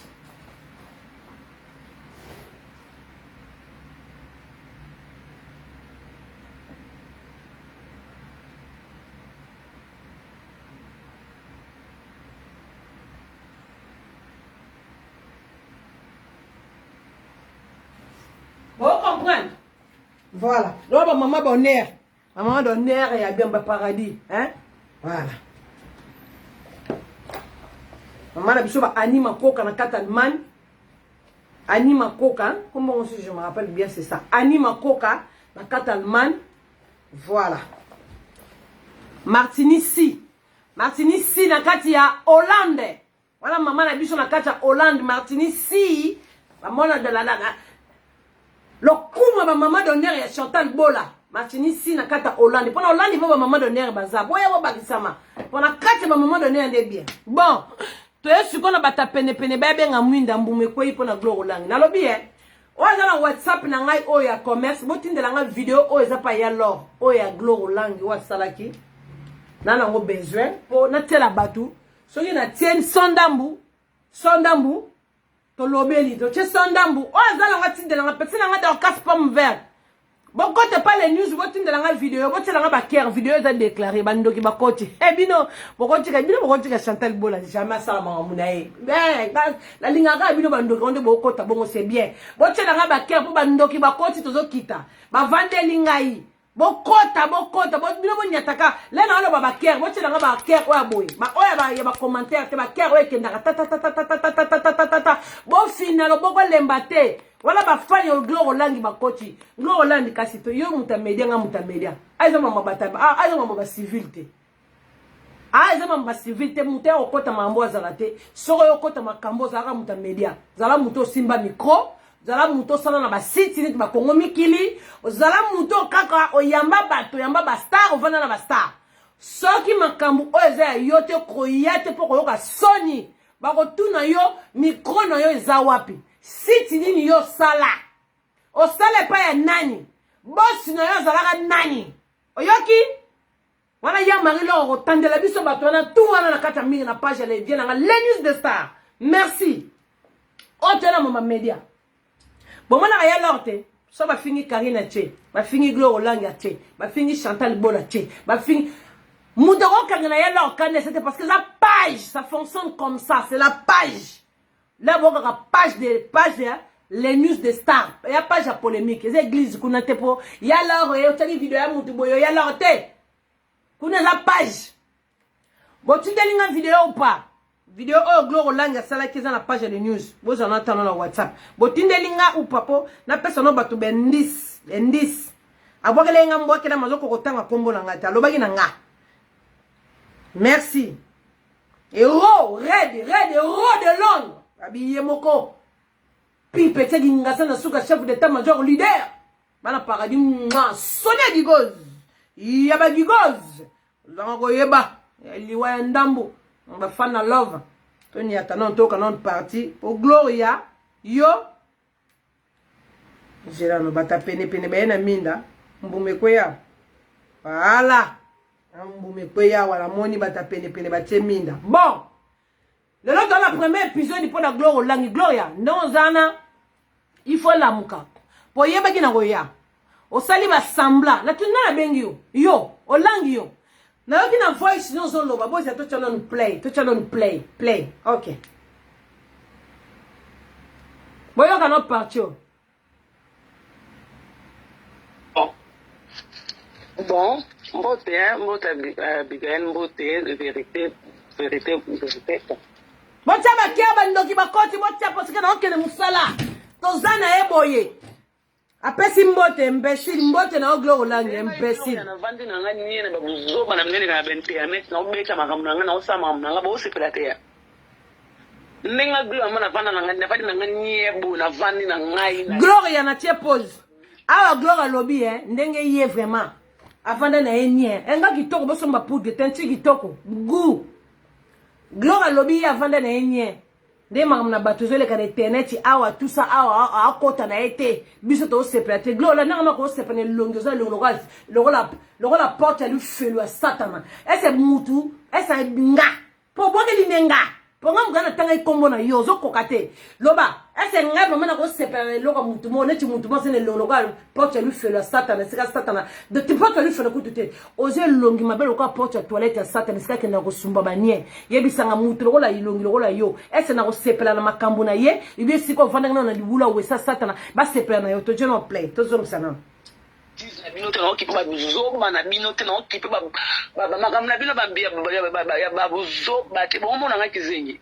Vous comprenez? Voilà. Là, maman d'honneur. Maman d'honneur et bien bas paradis. Hein? Voilà. Maman a biso ba anima koka na Catalman. Anima koka. Comment on dit, je me rappelle bien, c'est ça. Anima koka na Catalman. Voilà. Martinici na kati ya Hollande. Voilà maman a biso na kati ya Hollande. Martinici. Maman de la le coup ma maman d'honneur ya Chantal Bola Martinici na kata Hollande pour Hollande il va maman d'honneur baza boya wa bakisama pour na kata maman d'honneur de bien bon to yesu ko na bata pene ba benga mwinda mbume ko ipo na Gloire Olangi na lobi oza na WhatsApp na ngai o ya commerce botindela nga vidéo o eza pa ya lor o ya Gloire Olangi wa salaki na ngo besoin pour na tela batu soki na tienne sondambu to lobeli to che sondambu o azala ngati de la petite nga dans casse pomme verte bon côté pas les news botin de la vidéo botin nga ba ker vidéo za déclarer bandoki ba côté bino bokoti ka Chantal Bola jamais ça ma munae la linga ga bino bandoki onde bokota bongo c'est bien botin nga ba ker po bandoki ba côté tozo kita ba vande lingai bokota bino bonyataka lena ono ba ker botin nga ba ker oya boy ba oya ba ya ba commentaire te ba ker oya kendaka ta bo final boko lembate wala ba fanya Gloire Olangi ba coach Gloire Olangi kasi to yo mutamedia nga mutamedia aiza mama bataba aiza mama ba civilité aiza mama ba civilité muté okota mambo azalate soko yokota makambo zaka mutamedia zala muto simba micro zala muto sala na ba site ni ba Kongo mikili zala muto kaka oyamba bato yamba ba star ovana na ba star soki makambo oza yote kroyate poko yoka soni bako tuna yo micro na yo eza wapi site nini yo sala o sala pa ya nani boss na yo zalaka nani oyoki wana ya marilo ko tandela biso bato na tout wana na kata mingi na page les bien na les news de star merci o tena mama media bon mona ya lorte so ba fingi Karina che ba fingi Gloire Olangi che ba fingi Chantal Bola che ba fingi Moudoro Kangana ya lorte c'était parce que la page ça fonctionne comme ça c'est la page. Là, vous avez la page, les news de stars. Il y a page à polémique. Les églises, vous n'avez pas. Il y a alors, il y a une vidéo, il y a alors, vous avez la page. Bon, tu as une vidéo ou pas? Vidéo, oh, Gloire Olangi, c'est là qu'ils ont la page de news. Vous en entendez dans WhatsApp. Bon, tu as une ou pas, na personne n'a pas de indice. Avoir les gens, moi, qui n'a pas de temps à combo, merci. Héros, red, héros de Londres. Habillé moko. Puis petit Gingasan na suka chef d'état-major leader. Bana paradis Sonia Gigoz. Yaba Gigoz. Zango yeba. Liwa ndambo. On va fan na love. Tony atanon to kanon parti pour Gloria. Yo. Jera no bata pene na minda. Mbume kweya. Voilà. Mbume kweya wala moni bata pene batie minda. Bon. Le long dans la première épisode pour la Gloria. Non zana. Il faut la muka. Pour yeba kina goya. O sali ba sambla. La tuna na bengi yo. Yo. O langi yo. Na yoki na voice non zon loba. Boy, to channel play. Play. Ok. Boy, yo cannot partir. Bon, mbote Abigail, mbote vérité. Botia bakia bandoki bakoti botia posika na okene musala. Tozana eboye. Apesi mbote imbécile mbote na oglo olangi imbécile. Na vandi na ngani ni na babuzoba na mnene na bente amet na obeta makambo na ngana osama na bo sepelate ya. Nenga glo amana vanda na ngani na vandi na ngani ebo na vandi na ngai na. Gloria na tie pause. Awa Gloria lobby ndenge yé vraiment. Afanda na enye. Enga kitoko bosomba poudre tenti kitoko. Gu. Gloria lobby afanda na enye. Nde makamna batuzo le kana internet awa tout ça awa akota na été biso to separate Gloria na ma ko separate longoza logola porte lui felu à satana. Ese mutu, ese nga. Po boge linenga. Pour moi, je tanga ikombo na yozo kokate. Loba, ese nga vraiment ko separate logo mutu mo neti mutu mo c'est le logo porte lui felu à satana, c'est satana. De tu porte lui felu kutute. Oze longi mabelo ko porte toilette à satana, c'est que na ko sumba banie. Yebisanga mutu logola ilongi logola yo. Ese na ko separate na makambo na ye, ibi siko vanda na libula we satana, ba separate na yo to je no play. To zo msana. Na bino te na okipe babuzoba na bino te na okipe makambo na bino babuzoba te bomona nga kizengi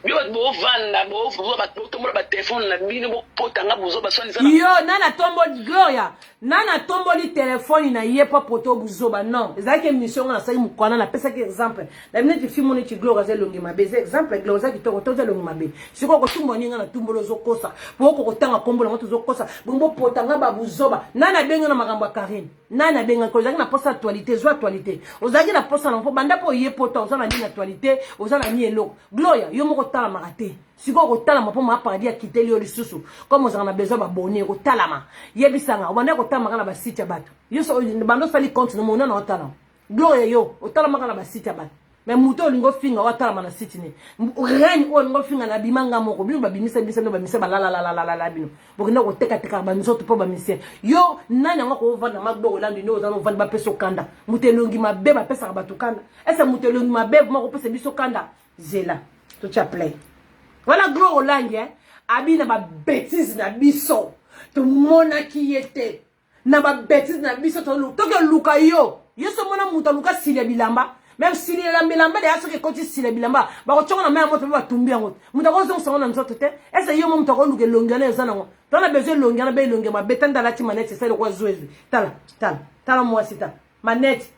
bio bovanda botombola batelefone na bino bopotanga buzoba swani sana yo nana tomboli Gloria nana tomboli telefone na ye pa poto buzoba non ezaki émission na sali mukwana na pesa ki exemple na bino ti film ni ti Gloria za longi mabe exemple Gloria za kitoko to za longi mabe siko ko tumbo ninga na tumbolo zokosa poko ko tanga kombola moto zokosa bombo potanga ba buzoba nana benga na makambo Karine nana benga ko zaki na posa actualité zo actualité ozaki na posa na po banda po ye poto ozana ni actualité ozana ni eloko Gloria yo moko tala marate siko ko tala mapo ma paradis a kiteli yo lisusu comme ozana na besoin ba bonner ko tala ma yebisanga obanda ko tala makana ba site ya bato yo so bando sali compte no mona na otala Gloria yo otala makana ba site ya bato mais muto lingo finga otala mana site ni reine o lingo finga na bimanga moko bino ba bimisa no ba misa ba la bino bokina ko teka ba nzoto po ba misia yo nani ngako vanda magbo olandi no ozana vanda ba peso kanda mutelongi mabe ba pesa ba tukanda esa mutelongi mabe moko pesa biso kanda zela to cha play voilà gros olangi abina ba bêtise na biso to mona ki yete na ba bêtise na biso to ke luka yo so mona muta luka sile bilamba même si le bilamba de aso ke koti sile bilamba ba ko chonga na maya moto ba tumbi yango muta ko zo sona nzoto te esa yo mo muta ko luke longana ezana ngo to na besoin longana be longe ma betanda la ti manette c'est le ko zoezu tala moi sita manette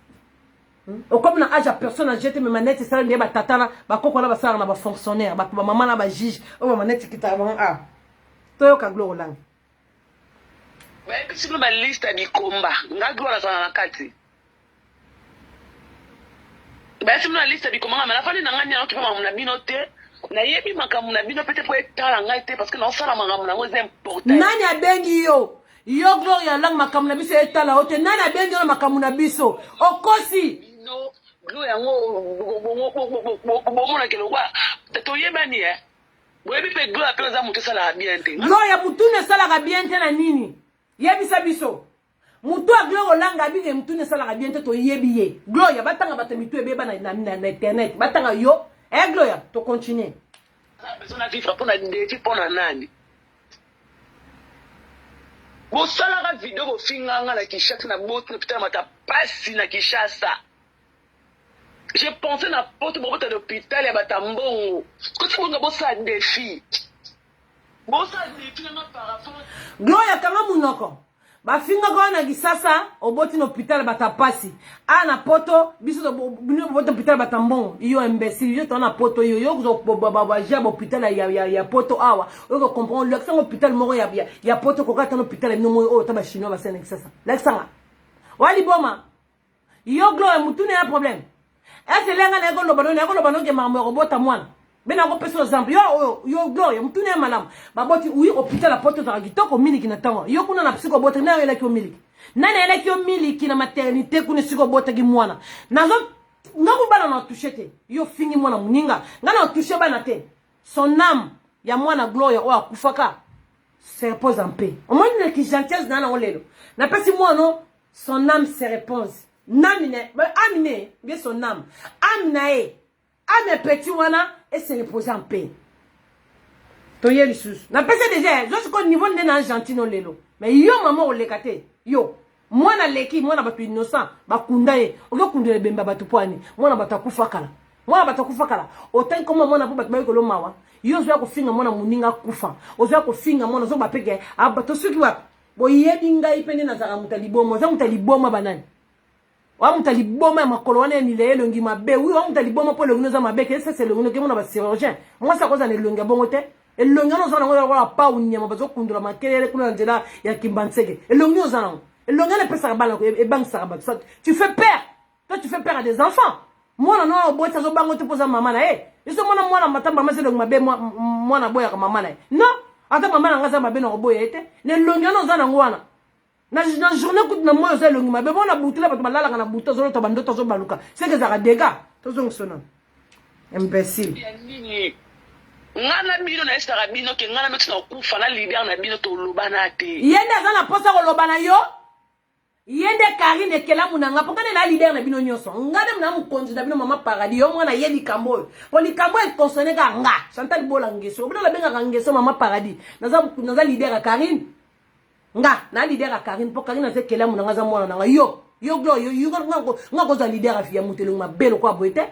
o comme na âge à personne a jeté mes manettes ça ne ba tatana ba koko na ba sala na ba fonctionnaire ba maman na ba juge o ba manette qui ta bon ah to yo ka Gloria lang ba bisino ba liste di komba nga Gloria sana na kati ba bisino na liste di komba na fani na ngani na okipa mamu na bino te na yebi makamu na bino peut-être pour etala ngai te parce que na osala makamu na ngo c'est important nani abengi yo Gloria lang makamu na biso etala ote nani abengi yo makamu na biso okosi no Gloria ngo bomona kelo kwa to yebani boyebi pe Gloria pe za mutu sala bien te Gloria mutu ne sala bien te na nini yebisa biso mutu a Gloria olanga binge mutu ne sala bien te to yebi ye Gloria batanga batamitu ebeba na internet batanga yo Gloria to continuer besoin na vivre pour na défi pour na nani bo sala ka video bo finga nga na Kinshasa na bote na putain mata pasi na Kinshasa. J'ai pensé na porte pour bote d'hôpital ya batambongo ko tu nga bo sa défi na par rapport Gloria kanga munoko ba finga ko na gisasa oboti no hôpital bata pasi ana poto biso bino bota hôpital bata mbongo iyo imbécile yo tona poto yo zo baba jabo hôpital ya poto awa yo comprendre l'accent hôpital moko ya poto ko kata no hôpital no mo o taba chinois ba sene gisasa l'accent wali boma yo gloire mutune ya problème est-ce lenga na ko lobano ke mambo ko bota mwana bena ko peso exemple yo gloire mutune ya malam baboti uyi hôpital la poto za kitoko miliki na tango yo kuna na psycho bota na yela ki miliki nani yela ki miliki na maternité kuna psycho bota ki mwana nazo ngako bana na touchete yo fingi mwana muninga ngana toucher bana te son âme ya mwana gloire o akufaka se repose en paix au moins ne ki gentillesse na olelo na pesi mwana son âme se repose namine amine bien son âme amnae ame petit wana et se repose en paix toye lisusu na pesi déjà je suis au niveau de na gentil no lelo mais yo maman olekate yo mwana leki mwana batu innocent bakunda ye okokundela bemba batu pwani mwana batakufakala autant comme mwana po batu bayikolo mawa yo zo ya kofinga mwana muninga kufa ozo ya kofinga mwana zo bapeke abato suki wapi boyebi ngai pende na zaka mutalibomo za mutaliboma banani wa mutaliboma ya makolo wana ni le longi mabe wi wa mutaliboma po longi za mabe ke c'est longi ke mona ba chirurgien moi ça koza ne longi bongo te elongi no zana ngora pa unyama bazo kundula makelele kuna nzela ya kimbanseke elongi no zana elongi ne pesa bala ko e bank sa ba tu fais peur toi tu fais peur à des enfants moi non boita zo bango te poza mama na iso mwana matamba mama c'est longi mabe mwana boya ka mama na non ata mama na ngaza mabe na boya ete ne longi no zana ngwana na journée coup na moi zo longi mabe bona butula bato balala kana buto zo to bandoto zo baluka c'est que ça a dégâts to zo ngsono imbécile ngana bino na esara bino ke ngana metina kufa na leader na bino to lobana te yende zana posa ko lobana yo yende Karine kelamu na ngapo kana na leader na bino nyoso ngana mna mu konzi na bino mama paradis yo mwana yeli kambo po likambo e consonné ka nga Chantal Bolangeso bino la benga kangeso mama paradis naza leader ka Karine nga na leader ka Karine po Karine na kelamu na ngaza mwana na yo glo yo ngako za leader afia mutelo mabelo kwa boite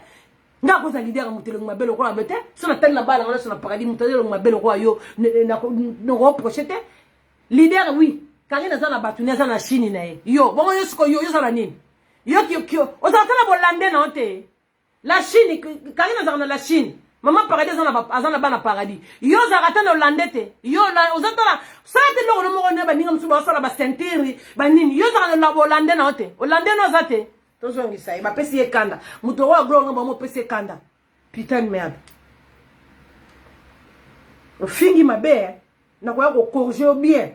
nga ko za leader mutelo mabelo kwa boite so na telle na bala ngana so na paradis mutelo mabelo kwa yo no reprochete leader oui Karine za na batune za na Chine na ye yo bongo yo siko yo za na nini yo kyo o za kana bolande na ote la Chine Karine za na la Chine mama paradis za na bana paradis yo za rata na holandete yo la o za tala sa te lo mo ne ba ninga msuba sala ba sentiri ba nini yo za na bolande na ote holande no za te to zongisa ba pesi e kanda muto wa glo ngamba mo pesi e kanda putain de merde o fingi mabe na kwa ko corriger bien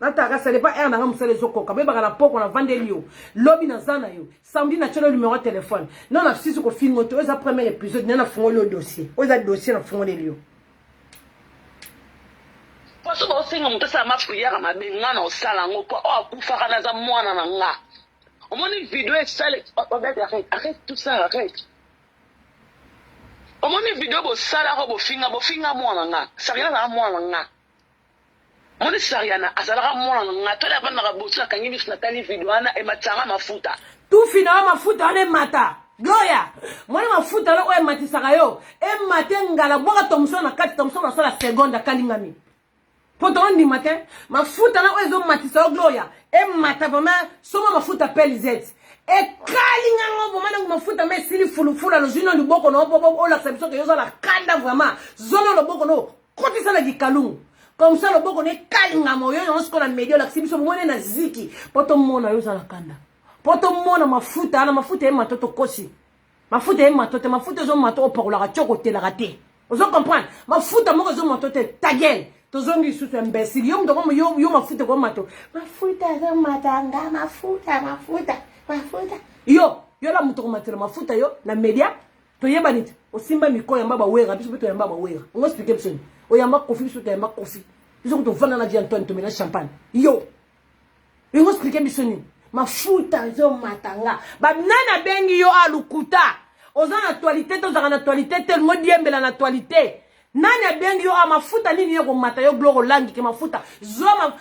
Nataka ça n'est pas un angam sale zoko kabe bagala poko na vandelio lobby na zana yo samedi na chelo numéro de téléphone non na sisi ko film moto eza premier épisode na fongo le dossier oza dossier na fongo lio parce que osenga muto sa ma prière ma benga na osala ngo ko o akufa kana za mwana na nga o moni vidéo e sale arrête tout ça arrête o moni vidéo bo sala ko bo finga mwana nga sarina na mwana nga Moni Sariana, azalaka mwana nga tola bana ka botsa kangi biso na tali video ana e matanga mafuta. Tu fina mafuta ne mata. Gloria. Moni mafuta lo e matisaka yo. E matengala boka Thomson na kati Thomson na sala seconde kalingami. Poto ndi matin, mafuta na ezo matisa Gloria. E mata vraiment soma mafuta pelizet. E kalinga ngo vraiment mafuta me sili fulufula lo jino liboko no bobo la sabso ke yo za la kanda vraiment. Zono lo boko no. Koti sala gikalungu. Comme ça, le bon est kalinga moyo, on se connaît médio, la sibiso mone na ziki. Poto mona yo za kanda. Poto mona mafuta, na mafuta e matoto kosi. Mafuta e mafuta zo mato pour la choko te la raté. Vous comprenez? Mafuta moko zo matoto ta gueule. Tozongi sous imbécile. Yo mdoko yo mafuta ko mato. Mafuta zo matanga, mafuta. Yo la mutoko matela mafuta yo na media. To yeba nit. Osimba mikoya mbaba wera, biso beto yamba wera. On explique bien. Oyamba kofi biso to yamba kofi. Biso ko to vana na di Antoine to mena champagne. Yo. On explique bien. Mafuta zo matanga. Ba nana bengi yo alukuta. Ozana actualité to zana actualité tellement diembela na actualité. Nana bengi yo mafuta nini yo ko mata yo gloro langi ke mafuta. Zo ma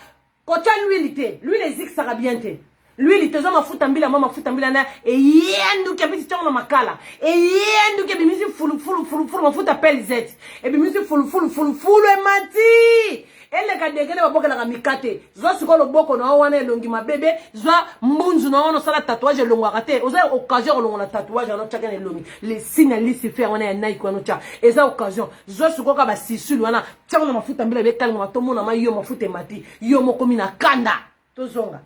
kocha l'huile les sera bien te. L'huile te zo mafuta mbila na e yendu ke biti tongo makala. E yendu ke bimisi fulu mafuta pelzet. E bimisi fulu e mati. ele ka degele ba bokela ka mikate zo sikolo boko na wana elongi mabebe zo mbunzu na wana sala tatouage elongo akate oza occasion olongo na tatouage no chaka na elongi les signes lisi faire wana ya Nike wana cha eza occasion zo sikolo ka ba sisulu wana tsango na mafuta mbila be kalma tomo na mayo mafuta mati yo moko mina kanda tozonga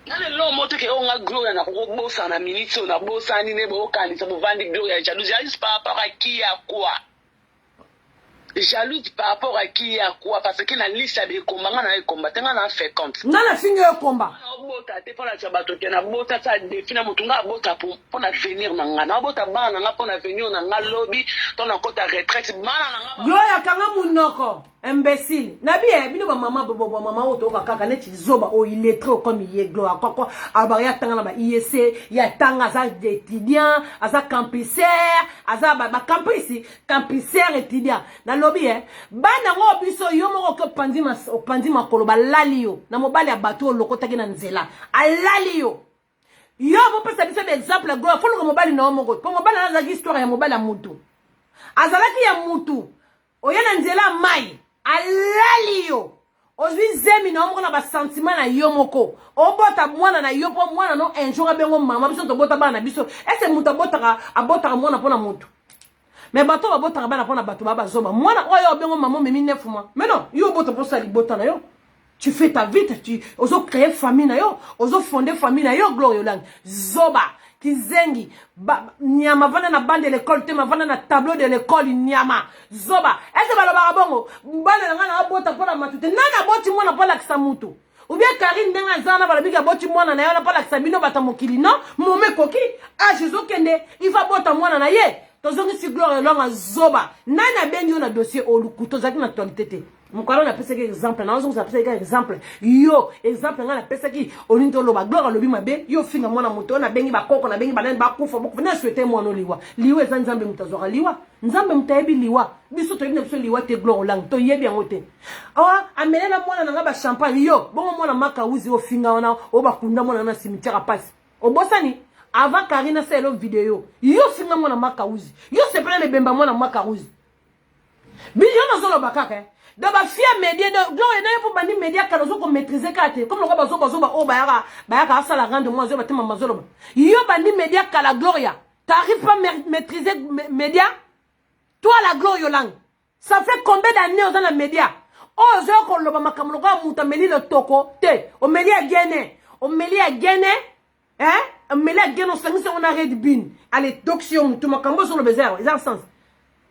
nane lo moto ke onga gloria na kobosa na minute na bosa ni ne bo kanisa bo vandi gloria jalousie par rapport à qui à quoi jalouse par rapport à qui à quoi parce que na liste be kombanga na combattre na fait compte nana fingo yo komba bota te pour la sabato ke na bota ça défina mutunga bota pour na venir na ngana bota bana na pour na venir na ngalobi ton na kota retraite bana na gloria kanga munoko imbécile nabi bino ba mama bobo mama oto ka kaka neti zoba o il est trop comme il est gloire koko abaya tanga na ba IEC ya tanga za étudiant aza campuseur aza ba campuseur étudiant na lobby bana ngo biso yo moko ko pandi makolo ba lali yo na mobali ya bato lokota ki na nzela alali yo bo pesa biso exemple gloire folo ko mobali na moko ko mobali na za histoire ya mobali ya mutu azalaki ya mutu oyena nzela mai alali yo ozwi zemi na omoko na ba sentiment na yo moko obota mwana na yo po mwana no un jour abengo mama biso to bota bana na biso ese mutu abotaka mwana pona mutu mais bato babotaka bana pona bato bazoba mwana oyo obengo mama memi 9 mois mais non yo bota posa libota na yo tu fais ta vie tu ozo créer famille na yo ozo fonder famille na yo gloire yolang zoba kizengi nyama vana na bande de l'école te mavana na tableau de l'école nyama zoba est-ce baloba bongo bana nga na bota pona matute nana boti mwana pona kisa mutu ou bien Karine ndenga zana balabika boti mwana na yo na pona kisa bino bata mokili non mome koki jizo kende il va bota mwana na ye tozongi si gloire longa zoba nana bengi yo na dossier olukuto zaki na actualité te mukalo na pesa ki exemple na ozongi pesa ki exemple yo exemple nga na pesa ki olinto loba gloire lobi mabe yo finga mwana moto na bengi bakoko na bengi banani bakufa boko na souhaiter mwana liwa eza nzambe mutazoka liwa nzambe mutayebi liwa biso to biso liwa te gloire lang to yebi yango te amelela mwana na nga ba champagne yo bongo mwana makauzi o finga wana o bakunda mwana na cimetière passe obosani avant Karina selo vidéo yo finga mwana makauzi yo sepela le bemba mwana makauzi bilio na zolo bakaka dans ba fia média donc na yo bandi média kalozo ko maîtriser kate comme le bazo o bayaka sala rendre moi zo batema mazolo yo bandi média kala gloria t'arrives pas maîtriser média toi la gloria lang ça fait combien d'années dans la média zo ko loba makamlo ko muta meli le toko te o meli a gene hein meli a gene on s'angise on arrête bin allez doction tout makambo sur le bazar ils ont sens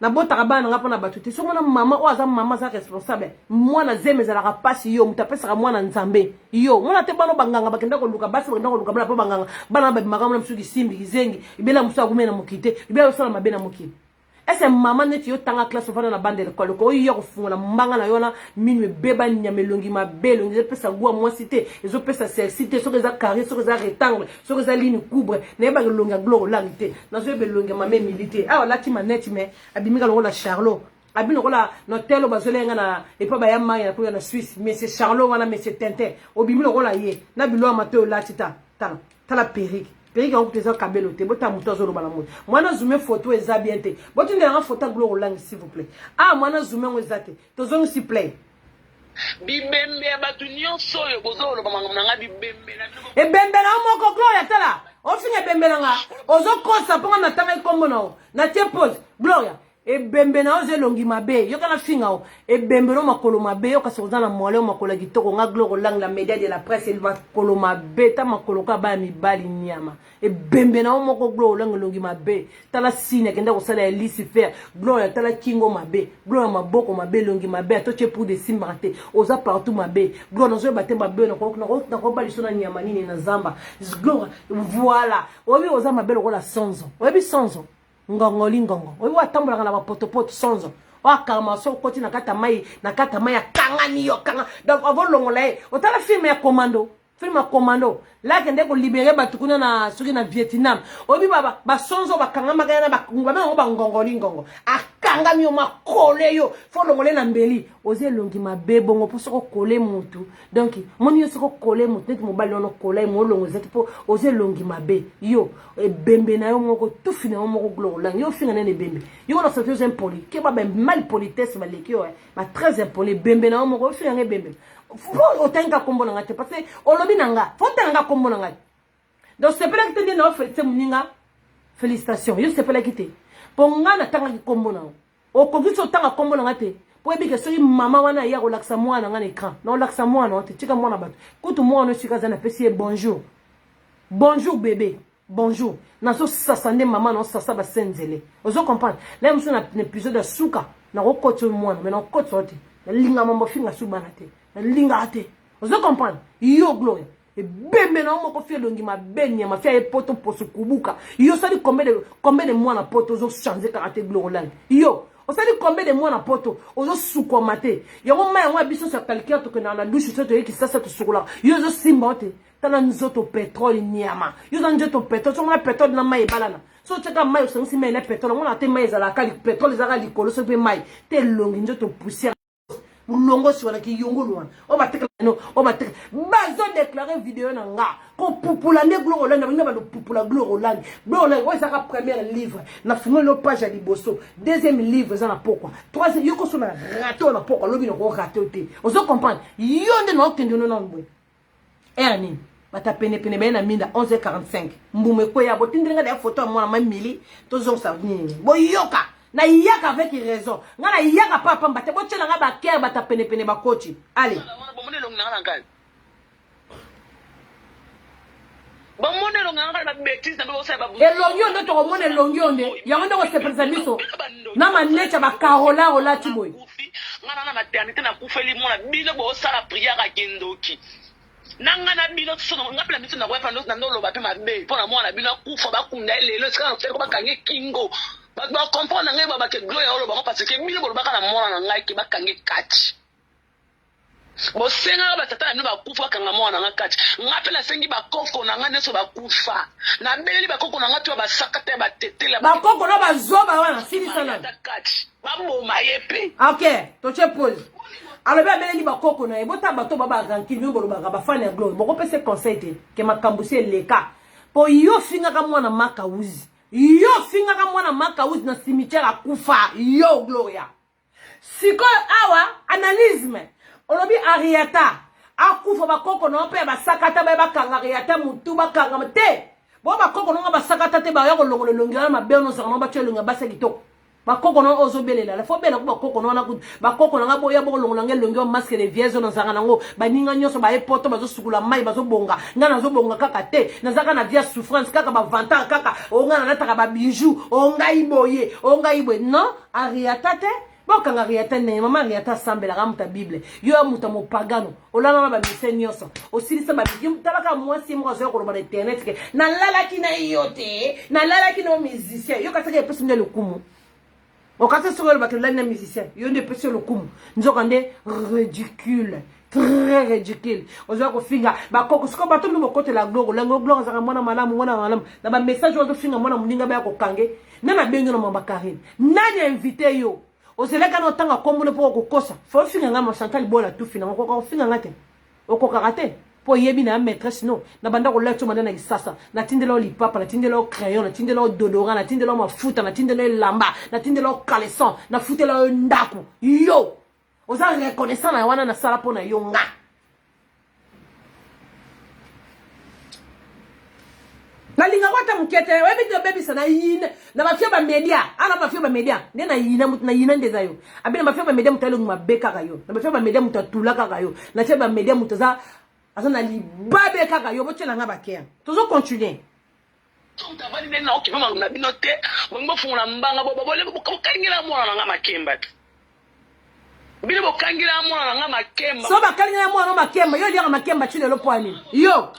na bota kabana nga pona batuti so mona mama o aza mama za responsable mwana zeme za la rapasi yo mutapesa mwana nzambe yo mwana te bano banganga bakenda ko luka basi bakenda ko luka bana po banganga bana ba magamu na msuki simbi kizengi ibela musu agumena mukite ibela sala mabena mukite ese mama neti yo tanga classe fana na bande l'école ko yo kufunga mbanga na yona minwe beba nyamelongi mabelo ngi pesa gwa mwasite ezo pesa cité so za carré so za rectangle so za ligne coubre na ba longa gloire langite na zo be longa mame milité ah la ti maneti me abimika lo la Charlot abino ko la no telo bazolenga na epa ba yamma ya ko na Suisse mais c'est Charlot wana mais c'est Tintin obimilo ko la ye na bilo amato la tita tala perrique Perrique on peut kabelo te bota muto zo bala muto mwana zoomé photo eza bien te boti ndela photo gloire lang s'il vous plaît ah mwana zoomé ngezate to zo s'il plaît bibembe abatu nyonso yo bozolo bamanga nga bibembe na e bembe na moko gloria tala o finga bembe nga ozo kosa ponga na tanga kombo na tie pose gloria e bembe na oze longi mabe yo kana finga o e bembe no makolo mabe yo kasoza na mwale makolo kitoko nga gloire lang la média de la presse il va kolo mabe ta makolo ka ba mi bali nyama e bembe na moko gloire lang longi mabe tala sine kenda ko sala elisi faire gloire tala kingo mabe gloire maboko mabe longi mabe to che pour de simbarate oza partout mabe gloire no zo baté mabe na ko bali sona nyama nini na zamba gloire voilà obi oza mabe ko la sonzo obi sonzo ngongo lingongo oyi watambola na bapotopoto sonzo wakama so koti na kata mai ya kangani yo kanga donc avolongola e otala film ya commando la kende ko libérer batukuna na suki na Vietnam obi baba ba sonzo bakanga magana ba ngongo lingongo aka kanga mi ma kole yo fo longole na mbeli oze longi mabe bongo po soko kole mutu donc moni yo soko kole mutu net mobali ono kole mo longo zeti po oze longi mabe yo e bembe na yo moko tout fina yo moko gloro lang yo finga ne bembe yo na soto zo impoli ke ba mal politesse ba lekio ba très impoli bembe na yo moko finga ne bembe fo otenga kombo na ngate parce que olobi nanga fo tenga kombo na ngate donc c'est pas que tu dis non félicité muninga félicitations yo c'est pas que tu ponga na tanga kombo na o kogiso tanga kombo na ngate po ebike soki mama wana ya relaxa mwana ngana écran non relaxa mwana te tika mwana bato kutu mwana sika zana pesi bonjour bonjour bébé bonjour na so sasande mama na sasa ba senzele ozo comprendre là muso na épisode de suka na kokoto mwana mais na kokoto te na linga mambo finga subana te na linga te ozo comprendre yo gloria e bembe na mo ko fi longi ma benya ma fi poto posu kubuka yo sali combien de mois na poto zo changer caractère gloriole yo osali combien de mois na poto ozo suko mate yango ma yango biso sa quelqu'un to que na la douche to ki sasa to sukula yo zo simbote tala nzoto pétrole nyama yo zo nzoto pétrole so na pétrole na mai balana so teka mai so nsi mai na pétrole ngona te mai za la kali pétrole za kali kolo so pe mai te longi nzoto poussière mulongo si wana ki yongolo wana o bateka no o bateka bazo déclarer vidéo na nga ko pupula ne gloro langa nga ba lo pupula gloro langa ouais ça ka premier livre na fumo lo page ya liboso deuxième livre ça na pourquoi troisième yoko so na rato na pourquoi lobi no ko rato te ozo comprendre yonde no kende no nambwe erni bata pene be na minda 11h45 mbume ko ya botindinga da photo ya mwana mamili to zo sa nini boyoka na yaka avec raison ngana yaka papa mbate bochela nga ba kere bata pene ba coach allez bomone long na ngal bomone long na ngal ba bêtise na bo sa ba e longyo ndo to bomone longyo nde yango ndo ko se presamiso na manecha ba karola ola tiboy ngana na maternité na kufeli mona bino bo sala prière a gendoki nanga na bino so ngapela miso na kwa pa ndo na ndo lo ba pe mabe pona mona bino kufa ba kunda lelo sika na ko ba kange kingo ba comprendre ngai ba ke gloire olo ba parce que mine bo ba kana mona na ngai ke ba kange kati bo senga ba tata na ba kufa kanga mona na kati ngapela sengi ba koko na ngai neso ba kufa na mbeli ba koko na ngai to ba sakata ba tetela ba koko na ba zoba wana sili sana kati ba mboma yepe ok to che pose alors bien beleli ba koko na ebota bato baba ranki nyo bolo ba fana gloire boko pese conseil te ke makambusi leka po yo finga ka mwana makauzi yo finga ka mwana makauzi na cimetière akufa yo gloria siko awa analysme olobi ariata akufa ba koko na pe ba sakata ba kanga ariata mutu ba kanga te bo ba koko na ba sakata te ba yo kolongolo longela mabe no sa ba chelunga ba se kitoko bakoko no ozo belela la fo bela ko bakoko no na ku bakoko na ngabo ya boko longo ngel longo masque de viezo na zanga nango baninga nyoso ba epoto bazo sukula mai bazo bonga ngana zo bonga kaka te na zaka na via souffrance kaka ba vanta kaka o ngana na taka ba bijou o ngai boye o ngai boye non ariata te boka ngariata ne mama ariata sambela ga muta bible yo muta mo pagano olana na ba mise nyoso o silisa ba bijou talaka mwasi mo zo ko ba internet ke na lala kina yote na lala kina musicien yo kataka epesi ndele kumu au cas où le bac là n'est musicien, il y a des petits le coup, nous avons des ridicule, très ridicule. On voit qu'on finit, bah quand on bat tout le monde côté la gloire, ça mona malam, dans ma message on finit mona muninga ba ko kange, na na bengo na mama Karine, nani invité yo. On se leka no tanga comme le pour ko kosa, faut finir ngama Chantal bola tout finir, on finir ngate, o ko karaté. Po yebi na maîtresse no na banda ko lecture madana isasa na tindelo lipapa na tindelo crayon na tindelo dodorant na tindelo mafuta na tindelo lamba na tindelo caleçon na futelo ndaku yo oza reconnaissant na wana na sala pona yo nga na linga kwata mukete webi de baby sana yine na mafia ba media ana mafia ba media ne na yina mut na yina ndeza yo abina mafia ba media mutalo ngabeka kayo na mafia ba media mutatula kayo na mafia ba media mutaza azana li babe kaka yo bochela nga bakea tozo continuer on t'a validé na okipa na binote bongo funa mbanga bobo bole bokangila mwana nga makemba bile bokangila mwana nga makemba so bakangila mwana makemba yo liaka makemba chile lo poani yo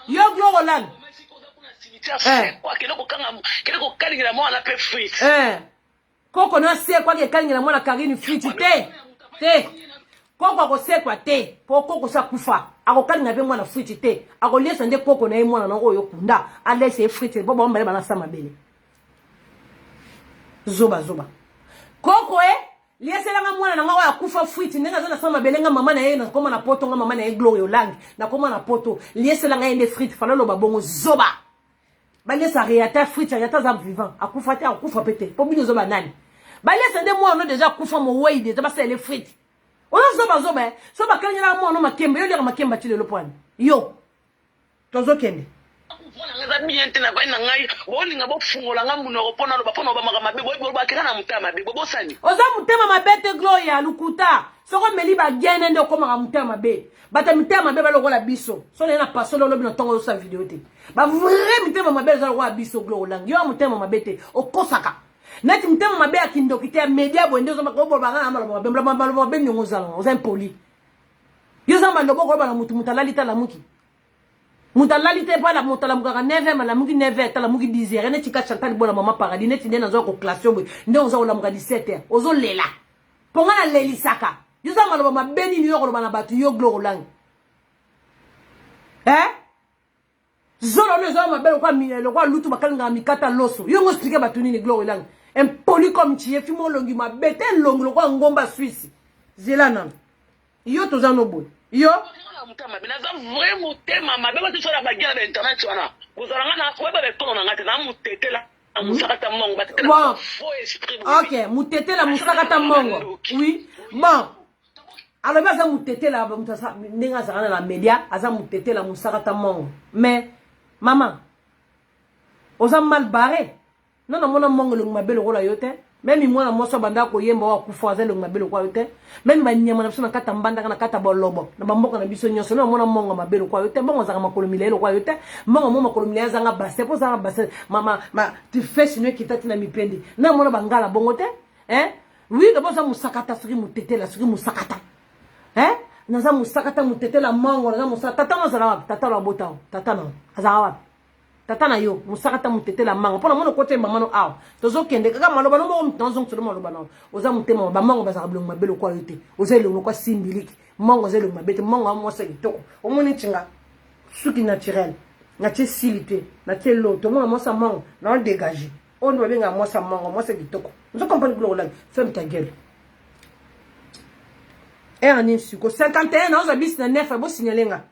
gloro land kwa kile ko kangila mwana pe free koko na se kwa ke kangila mwana Karine free te koko ko se kwa te koko sa kufa akokali na be mwana friti te akolesa nde koko na ye mwana nango yo kunda alese friti bo bomba bana sama bele zoba koko lieselanga mwana na ngawa akufa friti nenga zona sama belenga mama na ye na koma na poto nga mama na ye Glory Olangi na koma na poto lieselanga ende friti fala lo babongo zoba balesa réata friti réata za vivant akufa te akufa pete po bino zoba nani balesa nde mwana déjà akufa mo weide za basa ele friti ona zoba zoba soba kanya na mwana makemba yo leka makemba ti le lopwane yo tozo kende nga bien te na vai na ngai bolinga bofungola nga munoko pona lo bapona ba mabe bo bakira na mutama be bosani oza mutema mabe te Glory ya lukuta soko meli ba gene ndo koma mutema mabe bata mutema mabe balokola biso so na paso lo bino tongo sa video te ba vrai mutema mabe za lo biso Glory Olangi yo mutema mabe te okosaka nati mutema mabe akindoki te media bo ndezo makobo ba ngana mabe mabe nyongo zalo oza impoli yo za malobo ko ba na mutu mutalali ta la muki mutalalité pas la mutala mukaka 9h la muki 9h tala muki 10h ne tika chantal bona mama paradis ne tinde nazo ko classe bo nde ozo la muka 17h ozo lela ponga na lelisaka yuza maloba mabeni ni yoko na batu yo Glory Olangi zolo ne zo mabelo kwa le kwa lutu bakalinga mikata loso yo ngo expliquer batu ni Glory Olangi impoli comme tu es fimo longi mabete longi lo kwa ngomba Suisse zela nan yo toza no boy yo mutama binaza vrai mutema mabe ba tsora bagira ba internet wana kuzaranga na weba be tono ngate na mutetela musakata mongo batetela faux esprit OK mutetela musakata mongo oui bon alors baza mutetela ba mutasa ninga zakana na media aza mutetela musakata mongo mais maman oza mal barré non non mona mongo le mabelo kola yote même moi na moso banda ko yemba wa kufaza le mabelo kwa yote même ba nyama na biso na kata mbanda na kata bolobo na bamboka na biso nyonso na mona mongo mabelo kwa yote mongo zaka makolo milelo kwa yote mongo mo makolo milelo zanga basse po zanga basse mama tu fais sino kitati na mipendi na mona bangala bongo te oui de bosa musakata suri mutetela suri musakata naza musakata mutetela mongo naza musakata tata na zala tata la botao tata na azawa tata na yo musakata mutetela mango pona mono kote mamano aw tozo kende kaka maloba no mo tonzo ntolo maloba na oza mutema ba mango bazaka bilongo mabelo kwa yote oza elongo kwa simbiliki mango zelo mabete mango amo sa kitoko omoni tinga suki naturel na tie silité na tie loto mo mo sa mango na dégager on doit benga mo sa mango mo sa kitoko nzo comprendre Glory Olangi ferme ta gueule ani suko 51 na oza bis na 9 bo signalenga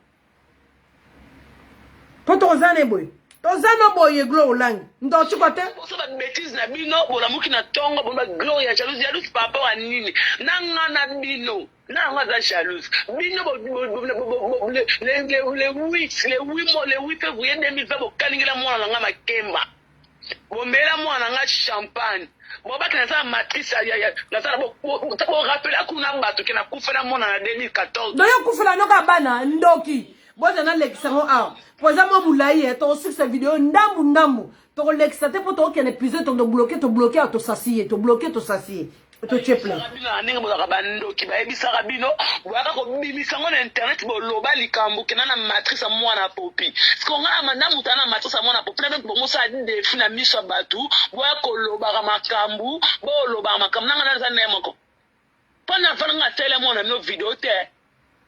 toto ozane boy tozano boye Glory Olangi ndo chikote so ba bêtise na bino bona muki na tongo bona Glory ya jalousie papa wa nini nanga na bino nanga za jalouse bino les 8 février 2020 bo kaningela mwana nga makemba bomela mwana nga champagne boba kana sa matrice ya na sa bo rappeler kuna bato kena kufela mwana na 2014 doyo kufela noka bana ndoki boza na lekisango a poza mo mulaye to sur cette vidéo ndambu to lekisate po to kene épisode to bloquer to sasier to bloquer to sasier to cheple rabino ninga boza ka bandoki ba ebisa rabino waka ko bimisa ngo na internet bo loba likambu kena na matrice mwana popi sko nga manda mutana matrice mwana popi na bo musa de fina miso batu wa ko loba ka makambu bo loba makambu nga na za nemoko pana fana nga tele mwana no video te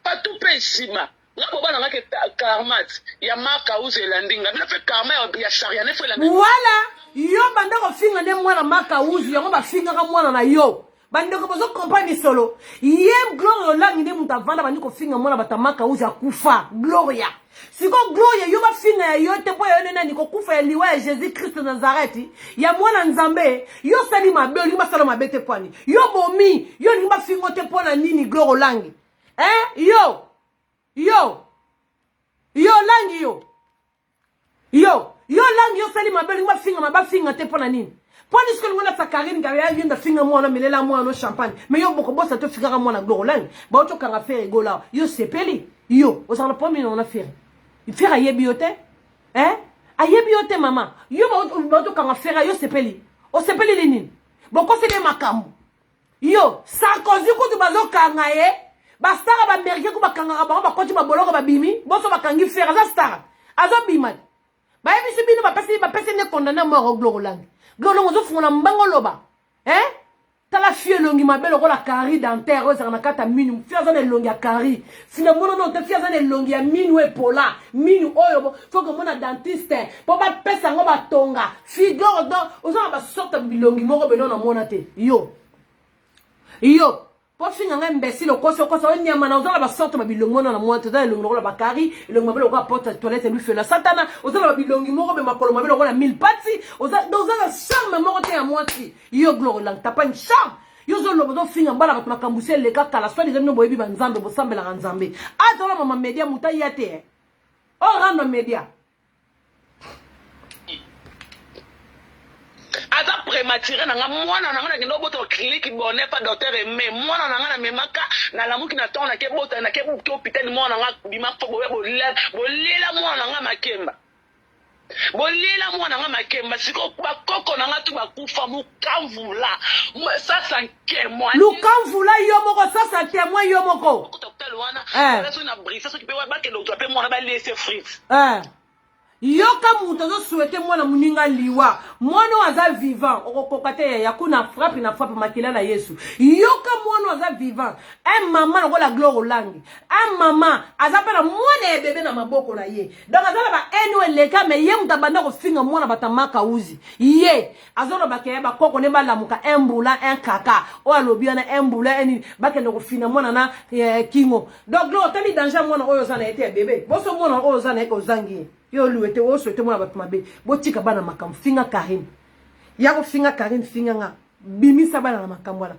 patu pesima ngabo bana ngake karmat ya maka uzela ndinga bila fe karma ya sharia ne fe la voilà yo banda ko finga ne mwana maka uzi yango ba finga ka mwana na yo banda ko bozo compagnie solo yem Glory Olangi ne mutavanda bandi ko finga mwana batamaka uzi akufa Gloria siko Gloria yo ba finga ya yo te po yo nena ni ko kufa ya liwa ya Jésus Christ Nazareti ya mwana nzambe yo sali mabe oli ba sala mabete kwani yo bomi yo ni ba finga te po na nini Glory Olangi yo langi yo langi yo sali mabeli ba finga te pona nini poni sko ngona sakarine ka ya yenda finga mwana melela mwana champagne mais yo boko bossa to finga mwana Glory Olangi ba to kanga faire gola yo sepeli yo osana pomi na faire il faire ayebi yote ayebi yote mama yo ba to kanga faire yo sepeli o sepeli nini boko sele makambo yo Sarkozy ko to bazo kanga bastara ba merke ko bakanga ba koti ba boloko ba bimi boso bakangi faire za star azo bima ba yebi bino ba pesi ne condamné mort Glory Olangi Glory Olangi zo funa mbango loba tala fie longi mabelo ko la carie dentaire oza na kata minu fie za ne longi ya carie fina mona non te fie za ne longi ya minu epola minu oyo faut que mona dentiste po ba pesa ngo ba tonga figure do oza ba sorte bilongi moko beno na mona te yo Yo. Pour finir un imbécile au coso on y a maintenant la sorte ma bilongo na moi te dans le ngolo bakari le ngolo ko porte toilette lui fait la satana aux la bilongi moko be makolo ma bilongo na 1000 pati aux dans la charme moko te à moitié yo gloire lang t'as pas une charme yo zo lo bozo finga mbala ba makambuse le kaka la soit des amis boyebi banzambe bo sambela nzambe atola mama media mutai yate o rando media aza prématuré nanga mwana nanga na kendo boto clinique bonne pas docteur mais mwana nanga na memaka na lamuki na ton na ke bota na ke buto hôpital mwana nanga bima fo bolela mwana nanga makemba bolela mwana nanga makemba siko bakoko nanga tu bakufa mukamvula ça ça nkemwa lukamvula yo moko ça ça témoin yo moko docteur wana ça na brise ça qui peut ba ke docteur pe mwana ba laisser frites yoka muto zo souhaiter mwana muninga liwa mwana waza vivant okokokate ya kuna frappe na frappe makila na Yesu yoka mwana waza vivant un maman na la gloire olangi un maman azapela mwana e bébé na maboko na ye donc azala ba enwe leka me ye mutabanda ko finga mwana batamaka uzi ye azolo bakaya ba koko ne balamuka embula un kaka o alobi na embula eni bakende ko fina mwana na kingo donc lo tali danger mwana oyo zana ete bébé boso mwana oyo zana eko zangi yo luete wo souhaiter moi ba mabe botika bana makam finga Karim ya ko finga Karim finga nga bimisa bana na makam wala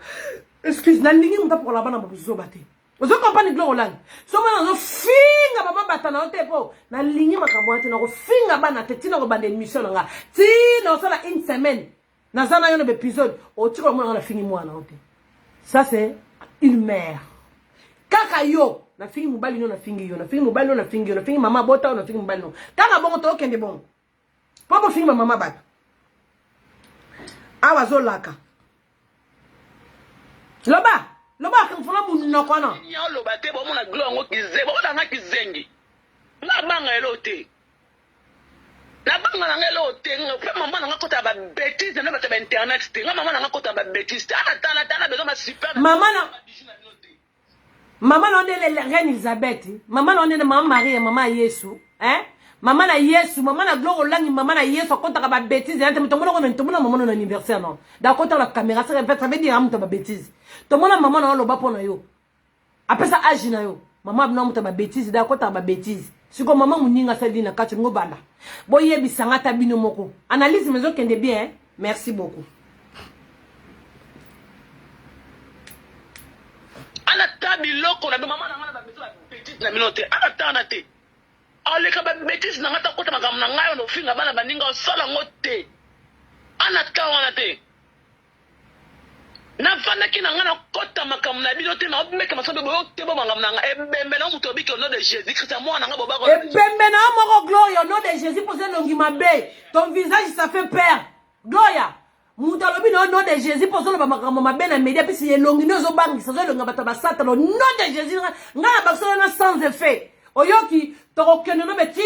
excuse na lingi muta pour la bana babuzo bate ozo compagnie gloire lang so mana zo finga baba batana otepo na lingi makam wate na ko finga bana tetina ko bande mission nga ti na sala une semaine na zana yo no épisode o tiko mo na fingi mwana ote ça c'est une mère kaka yo na fingi mobali no na fingi yo na fingi mobali no na fingi yo na fingi mama bota na fingi mobali no kaka bongo to kende bongo popo fingi mama bato awa zo laka loba kan fona mu no kono nya loba te bo mo na gloire ngo kize bo na kizengi na banga elote na banga na elote ngo mama na kota ba bêtise na ba internet te mama na kota ba bêtise ana besoin ma super Maman on est la reine Elisabeth. Maman on est maman Marie et maman Yesu. Hein? Maman na Yesu, maman na gloire langi, maman na Yesu quand tu as ba bêtise, hein, tu me maman no anniversaire non. D'accord, la caméra ça veut dire am ta ba bêtise. To mona maman na loba pona yo. Après ça agi na yo. Maman na muta ba bêtise, d'accord ta ba bêtise. Siko maman muninga sali na kati ngo banda. Boye bisanga ta bino moko. Analyse maison kende bien, hein? Merci beaucoup. Ana tabi loko na mama na ngana ba petite na minote ana tana te ale ka ba bêtise na ngata kota makam na ngayo no finga bana baninga osala ngote ana tawana te na vana kina ngana kota makam na binote na obmeka masobe boyo te bo mangam na ebembe na muto biki au nom de Jésus Christ moi na ngabo ba ko ebembe na moko gloire au nom de Jésus pour ça longi mabe ton visage ça fait peur gloire Moutalobi no nom de Jésus pour ça le makambo mabe na media puis c'est longi no zo bangi ça zo longa bata basata le nom de Jésus ngana bakso na sans effet oyoki tokokeno no beti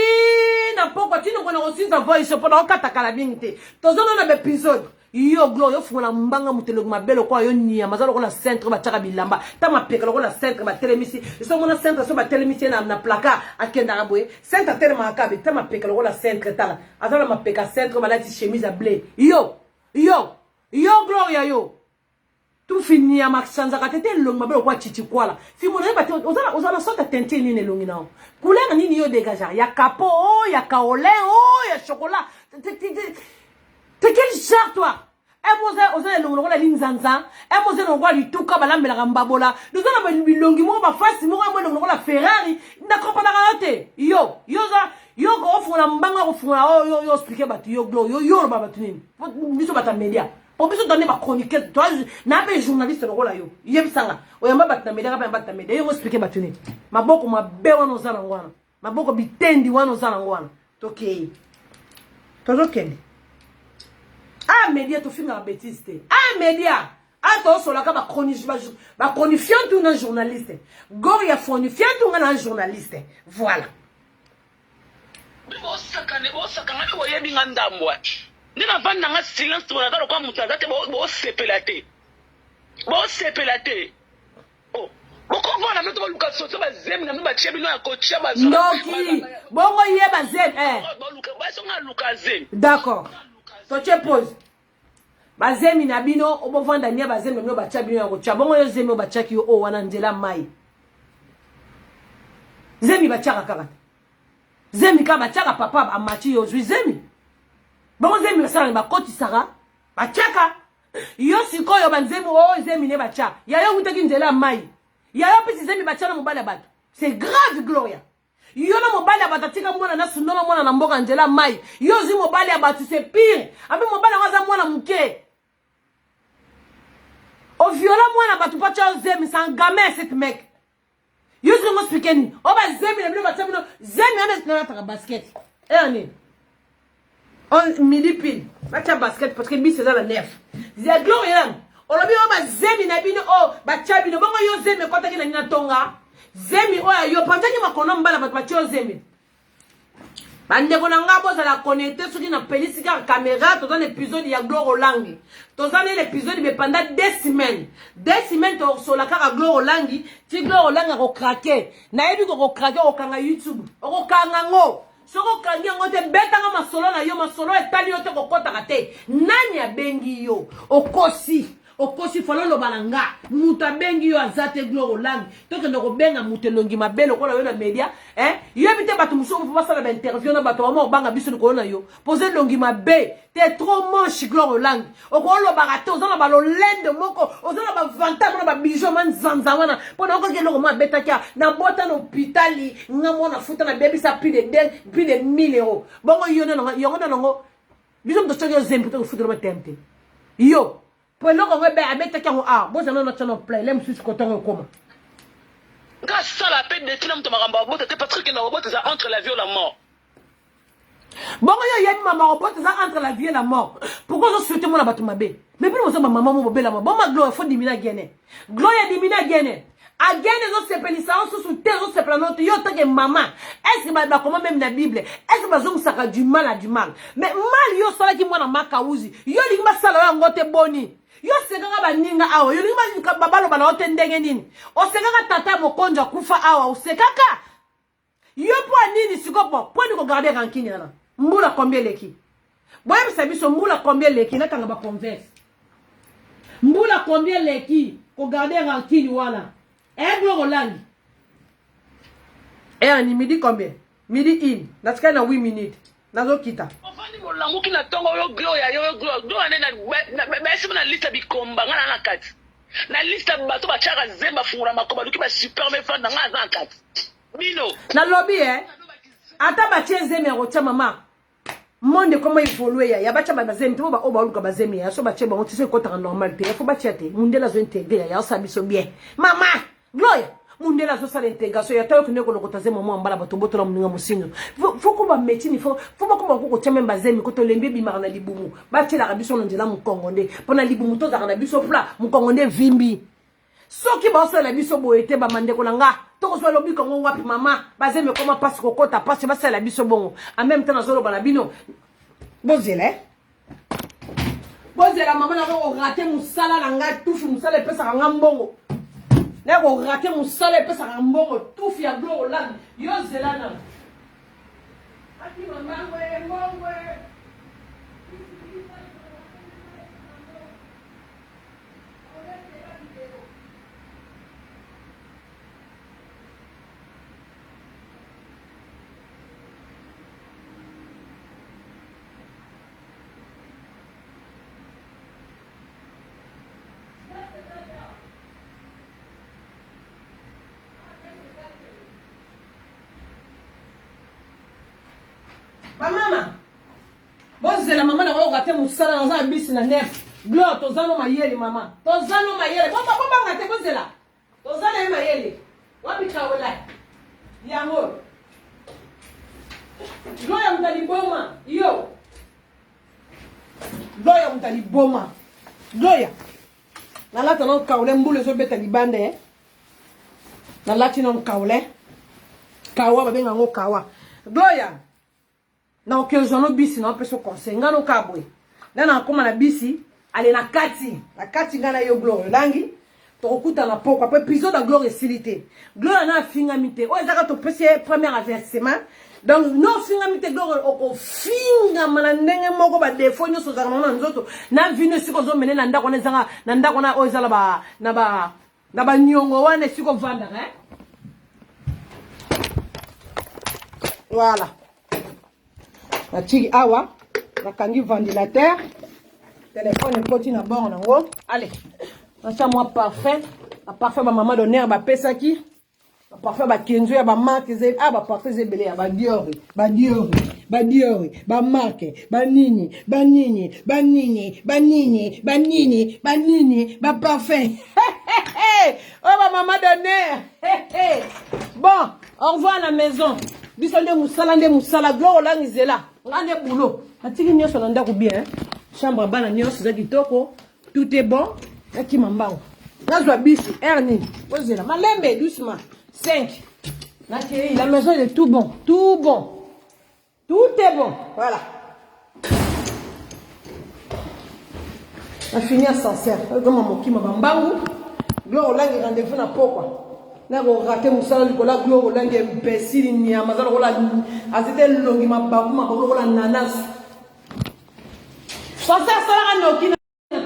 na poko tino kona osinza voice pour na okata kala bingite tozo no na épisode yo gloire yo funa mbanga mutelo mabelo kwa yo nia mazalo kola centre ba chaka bilamba tama peka kola centre ba telemisi so mona centre so ba telemisi na plaka akenda raboye centre tellement akabe tama peka kola centre tala azala mapeka centre ba lati chemise à blé yo gloria yo tu fini ya maxanza katete long mabelo kwa chichi kwala fi mo na bati ozala sota tente ni ne longi nao couleur nini yo dégager ya capo ya kaolin ya chocolat t'es quel genre toi oza longo la linzanza moze no kwa lituka balambela kambabola dozana bilongi mo ba fasi mo mo longo la Ferrari na kopana kate yo ko ofuna mbanga ko funa yo expliquer batu yo glo yo ba batu nini biso bata media pour biso donner ba chroniqueur toi na be journaliste no la yo yebisanga oyamba batu na media ka bata media yo expliquer batu nini maboko mabewa no zana ngwana maboko bitendi wana zana ngwana tokei tozokende média to finga bêtise te média ato solaka ba chronifiant tout un journaliste goria phonifiant tout un journaliste voilà bo sakane bo yebi ngandambwa nina vanda nga silence to na kwa mutaza te bo sepela te oh boko vona meto luka soso ba zem na ba chebino ya kocha ba noki bongo yeba zem bo luka ba so nga luka zem d'accord to che pose bazemi na bino obovanda nia bazemi na bino bacha bino yango cha bongo yo zemi obachaki yo o wana nzela mai zemi bachaka kaka zemi ka bachaka papa amachi yo zemi bongo zemi basala ni bakoti saka bachaka yo sikoyo banzemi o zemi ne bacha ya yo utaki nzela mai ya yo pisi zemi bachana mobala bato c'est grave Gloria yo na mobali abata tika mwana na sunona mwana na mboka nzela mai yo zi mobali abatu c'est pire abe mobali waza mwana muke o viola mwana batu pacha zemi c'est un gamin cet mec yo zi ngo speakeni o ba zemi na bino bacha bino zemi ana na taka basket ani on midi pile bacha basket parce que bi c'est dans la nef zia Gloria o lobi o ba zemi na bino o bacha bino bongo yo zemi kota kina nina tonga zemi oya yo panzaki makona mbala bato batio zemi bandeko na nga boza la connecter soki na pelisi ka caméra toza na épisode ya Gloire Olangi toza na l'épisode mais pendant 2 semaines to sola ka Gloire Olangi ti Gloire Olangi ko craquer na yebi ko craquer ko kanga YouTube ko kanga ngo soko kangi ngo te betanga masolo na yo masolo etali yo te ko kota kate nani abengi yo okosi okosi falo lo balanga muta bengi yo azate Gloire Olangi toke ndoko benga mutelongi mabelo kola yo na media yo bite batu muso po pasala ba interview na batu mo banga biso ko na yo poser longi mabe t'es trop moche Gloire Olangi okolo bagate ozana ba lo lende moko ozana ba vanta na ba bijou man zanza wana pona ko ke lo ma betaka na bota na hôpitali ngamo na futa na baby sa plus de 1000 euros bongo yo na ngo biso mto choyo zempu to futa na temte yo pour le qu'on va mettre quelqu'un ah bon ça non non plein l'aime sur coton comment grâce à la peine de tout le monde m'a robot parce que le robot ça entre la vie et la mort bon yo yemi maman robot ça entre la vie et la mort pourquoi je souhaite moi la batu mabe mais pour moi maman mo bela bon ma gloire faut dimina gene gloire dimina gene agene zo se pelisa sous terre zo se planote yo take maman est-ce que ba comment même la Bible est-ce que bazong saka du mal à du mal mais mal yo sala ki mwana makauzi yo lingba sala yo ngote boni yo sekanga baninga awa yo lingba babalo bana ote ndenge nini o sekanga tata mokonja kufa awa o sekaka yo po nini sikopo po ni ko garder rankini na mbula combien leki boye bisabiso mbula combien leki na kanga ba converse mbula combien leki ko garder rankini wana Gloire Olangi ni midi combien midi in natika na 8 minutes nazo kita ofani molangu kina tongo yo Gloire yo Gloire na basi na liste bikomba ngana na kati na liste bato ba chaka zemba fungura makoba luki ba super me fan nga za kati bino na lobby ata ba cheze me rocha mama monde comment évoluer ya bacha ba bazemi to ba oba luka bazemi ya so ba cheba on tise kota normal te faut ba chete mundela zo intégrer ya sa biso bien mama Gloire mundela zo sala intégration ya tayo kine ko lokota zema mo mbala batomboto la muninga musinyo faut ko ba métier faut ba ko ba ko tsheme bazemi ko to lembe bi marana libumu ba tshela ka biso ndela mu Kongonde pona libumu to za na biso pla mu Kongonde vimbi soki ba sala biso boyete ba mandeko nanga to ko so lobi ko wapi mama bazemi ko ma passe ko kota passe ba sala biso bongo en même temps na zo lo bana bino bozela mama na ko rater musala nanga tufu musala pesa nga mbongo na ko rater musala pesa nga mbongo tufu ya Gloire Olangi yo zela na ati mama we mbongo mama bozela mama na ko rater musala na za bisi na nef Gloire tozano mayele mama tozano mayele bomba ngate bozela tozana mayele wapi kawela yango Gloire mtaliboma yo Gloire mtaliboma Gloire na lata no kawle mbule so beta libande na lati no kawle kawa babenga ngo kawa Gloire na okezono bisi na peso conseil ngano kabwe na koma na bisi ale na kati ngana yo Gloire Olangi tokuta na poko après épisode de gloire et silité gloire na finga mité o ezaka to pesi premier avertissement donc non finga mité gloire o finga mana ndenge moko ba défaut nyoso zaka na nzoto na vino siko zo menena ndako na zanga na ndako na o ezala ba na ba nyongo wana siko vanda voilà la tiki awa la kangi ventilateur téléphone est petit na bord nango allez ça moi parfait la parfait ba maman donner ba pesa ki ba parfait ba kenzo ya ba marque ba parfait zebele ya ba Dior ba marque ba nini ba parfait oh ba maman donner bon au revoir à la maison bisonde musala gloire la ngizela ngane boulot atiki nyoso na ndako bien chambre bana nyoso za kitoko tout est bon Naki mambango. Nazwa bisi, erni. Ozela. Malembe, doucement. 5. Naki, la maison est tout bon. Tout bon. Tout est bon. Voilà. On a fini à sincère. Comme mon qui m'a mambango. Gloire langue rendez-vous na pokwa. Na go raté musala likola gloire langue imbécile ni amazala kola azete longi mababu makolo kola nanas. Sincère ça la noki.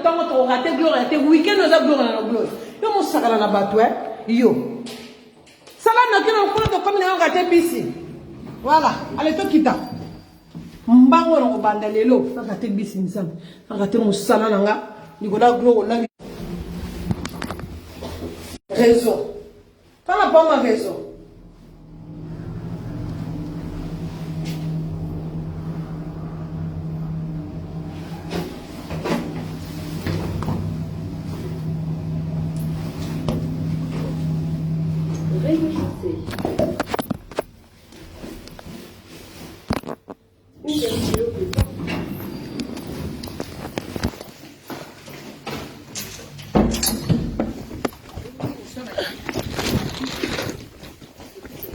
Tant que tu raté gloire, tu week-end nous a gloire na gloire. Yo mo sakala na bato yo. Sala na kino ko to comme na raté bisi. Voilà, allez to kita. Mbango na ko banda lelo, na raté bisi nsam. Na raté mo sala na nga, ni ko la gloire la réseau. Fala pas ma réseau.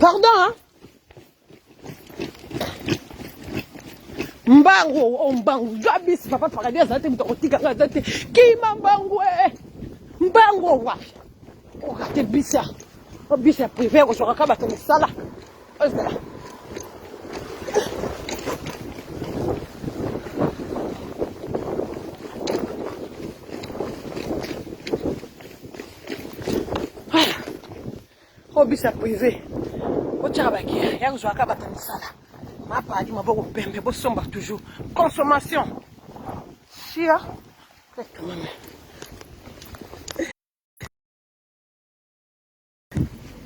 Pardon, hein? Mbangu, jabisi papa paradia zate mtokotika zate. Kima mbangu mbangu wa. Okate bisa. Obisa privé ko soka ba tene sala. Ozela. Obisa privé. Ochabaki, yango soka ba tene sala. Mapa di maboko pembe bo somba toujours. Consommation. Chia. Quand même.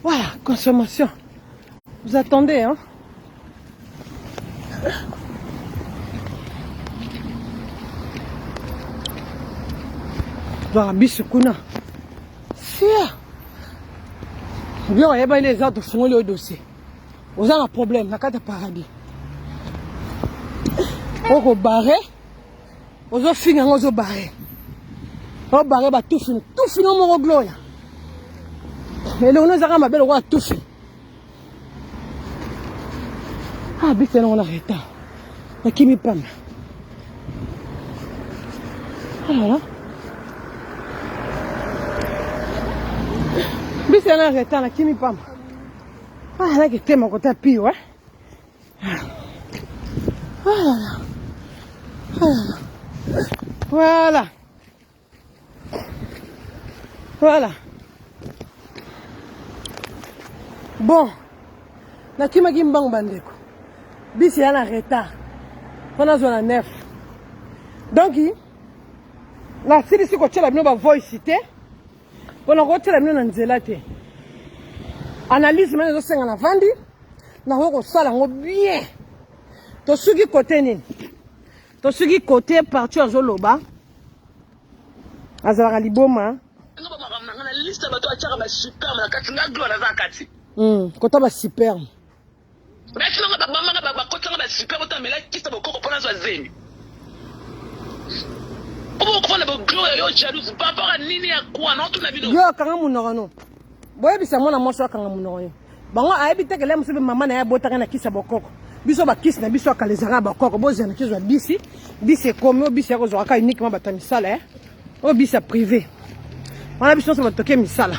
Voilà, consommation. Vous attendez, hein? Voilà, bisukuna. Sia. Bien, il y a les autres font le dossier. Vous avez un problème, la carte paradis. On va barrer. On va finir, on va barrer. On va barrer, tout finir. Tout finir, on va gloire. Mais là, on a ma belle roi tout fait. Ah, bien, on arrête. Mais qui me parle? Ah là. Bien, on arrête. Là, qui me parle? Ah là, qui était mon côté pire, ouais. Ah là. Voilà. Voilà. Bon, nakima kimbang bandeko. Bisi yana retard. On a zone 9. Donc, la série si koche la bino ba voice cité. On a koche la bino na nzela te. Analyse mena zo senga na vandi. Na ko sala ngo bien. To sugi côté nini. To sugi côté parti azo loba. Azala liboma. Na liste bato achaka ba super na kati nga gloire na zakati. Kota ba super. Mais sinon ba mama ba kota ba super kota mela kisa ba koko pona zo zemi. Obo ko na ba gloire yo jalouse ba para nini ya kwa na to na bino. Yo kanga munoko no. Boye bisa mona moso kanga munoko yo. Bango ayebite kele musu mama na ya botaka na kisa bokoko. Biso ba kisa na biso akalezanga bakoko boza na kizo bisi komo bisi ya ko zo aka uniquement batamisala O bisi privé. On a besoin de toquer misala.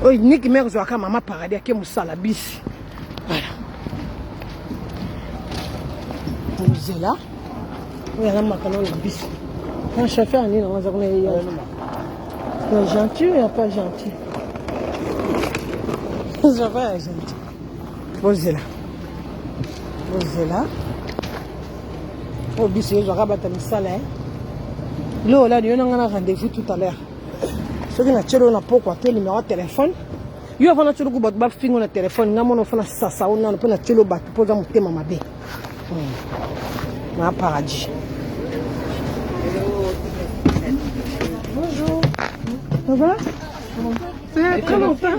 Oh, Nick mère zoaka maman paradis ke musala bis. Voilà. Vous là. Oui, là maintenant le bis. Un chauffeur ni dans la journée. Il est gentil ou il n'est pas gentil? Il n'est pas gentil. Vous là. Vous là. Oh, bis, je vais rabattre misala. Là, là, on a un rendez-vous tout à l'heure. Ce qui est naturel, on a pourquoi tel numéro de téléphone. Il y a un truc qui est finger de téléphone. On a fait ça, on a fait un télé bat pour un thème à ma bé. Ma paradis. Bonjour. Ça va? Comment ça?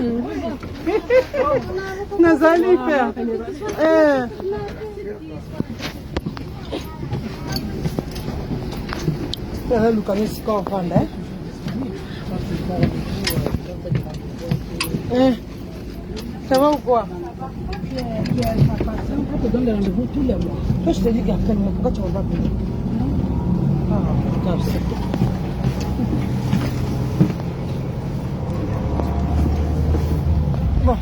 Nazali père. Lucas, nous sommes en train de ça va ou quoi? Je te donne des rendez-vous tous les mois. Toi, je te dis qu'il y a quel mois, pourquoi tu ne vas pas venir? Ah, putain, c'est tout. Bon.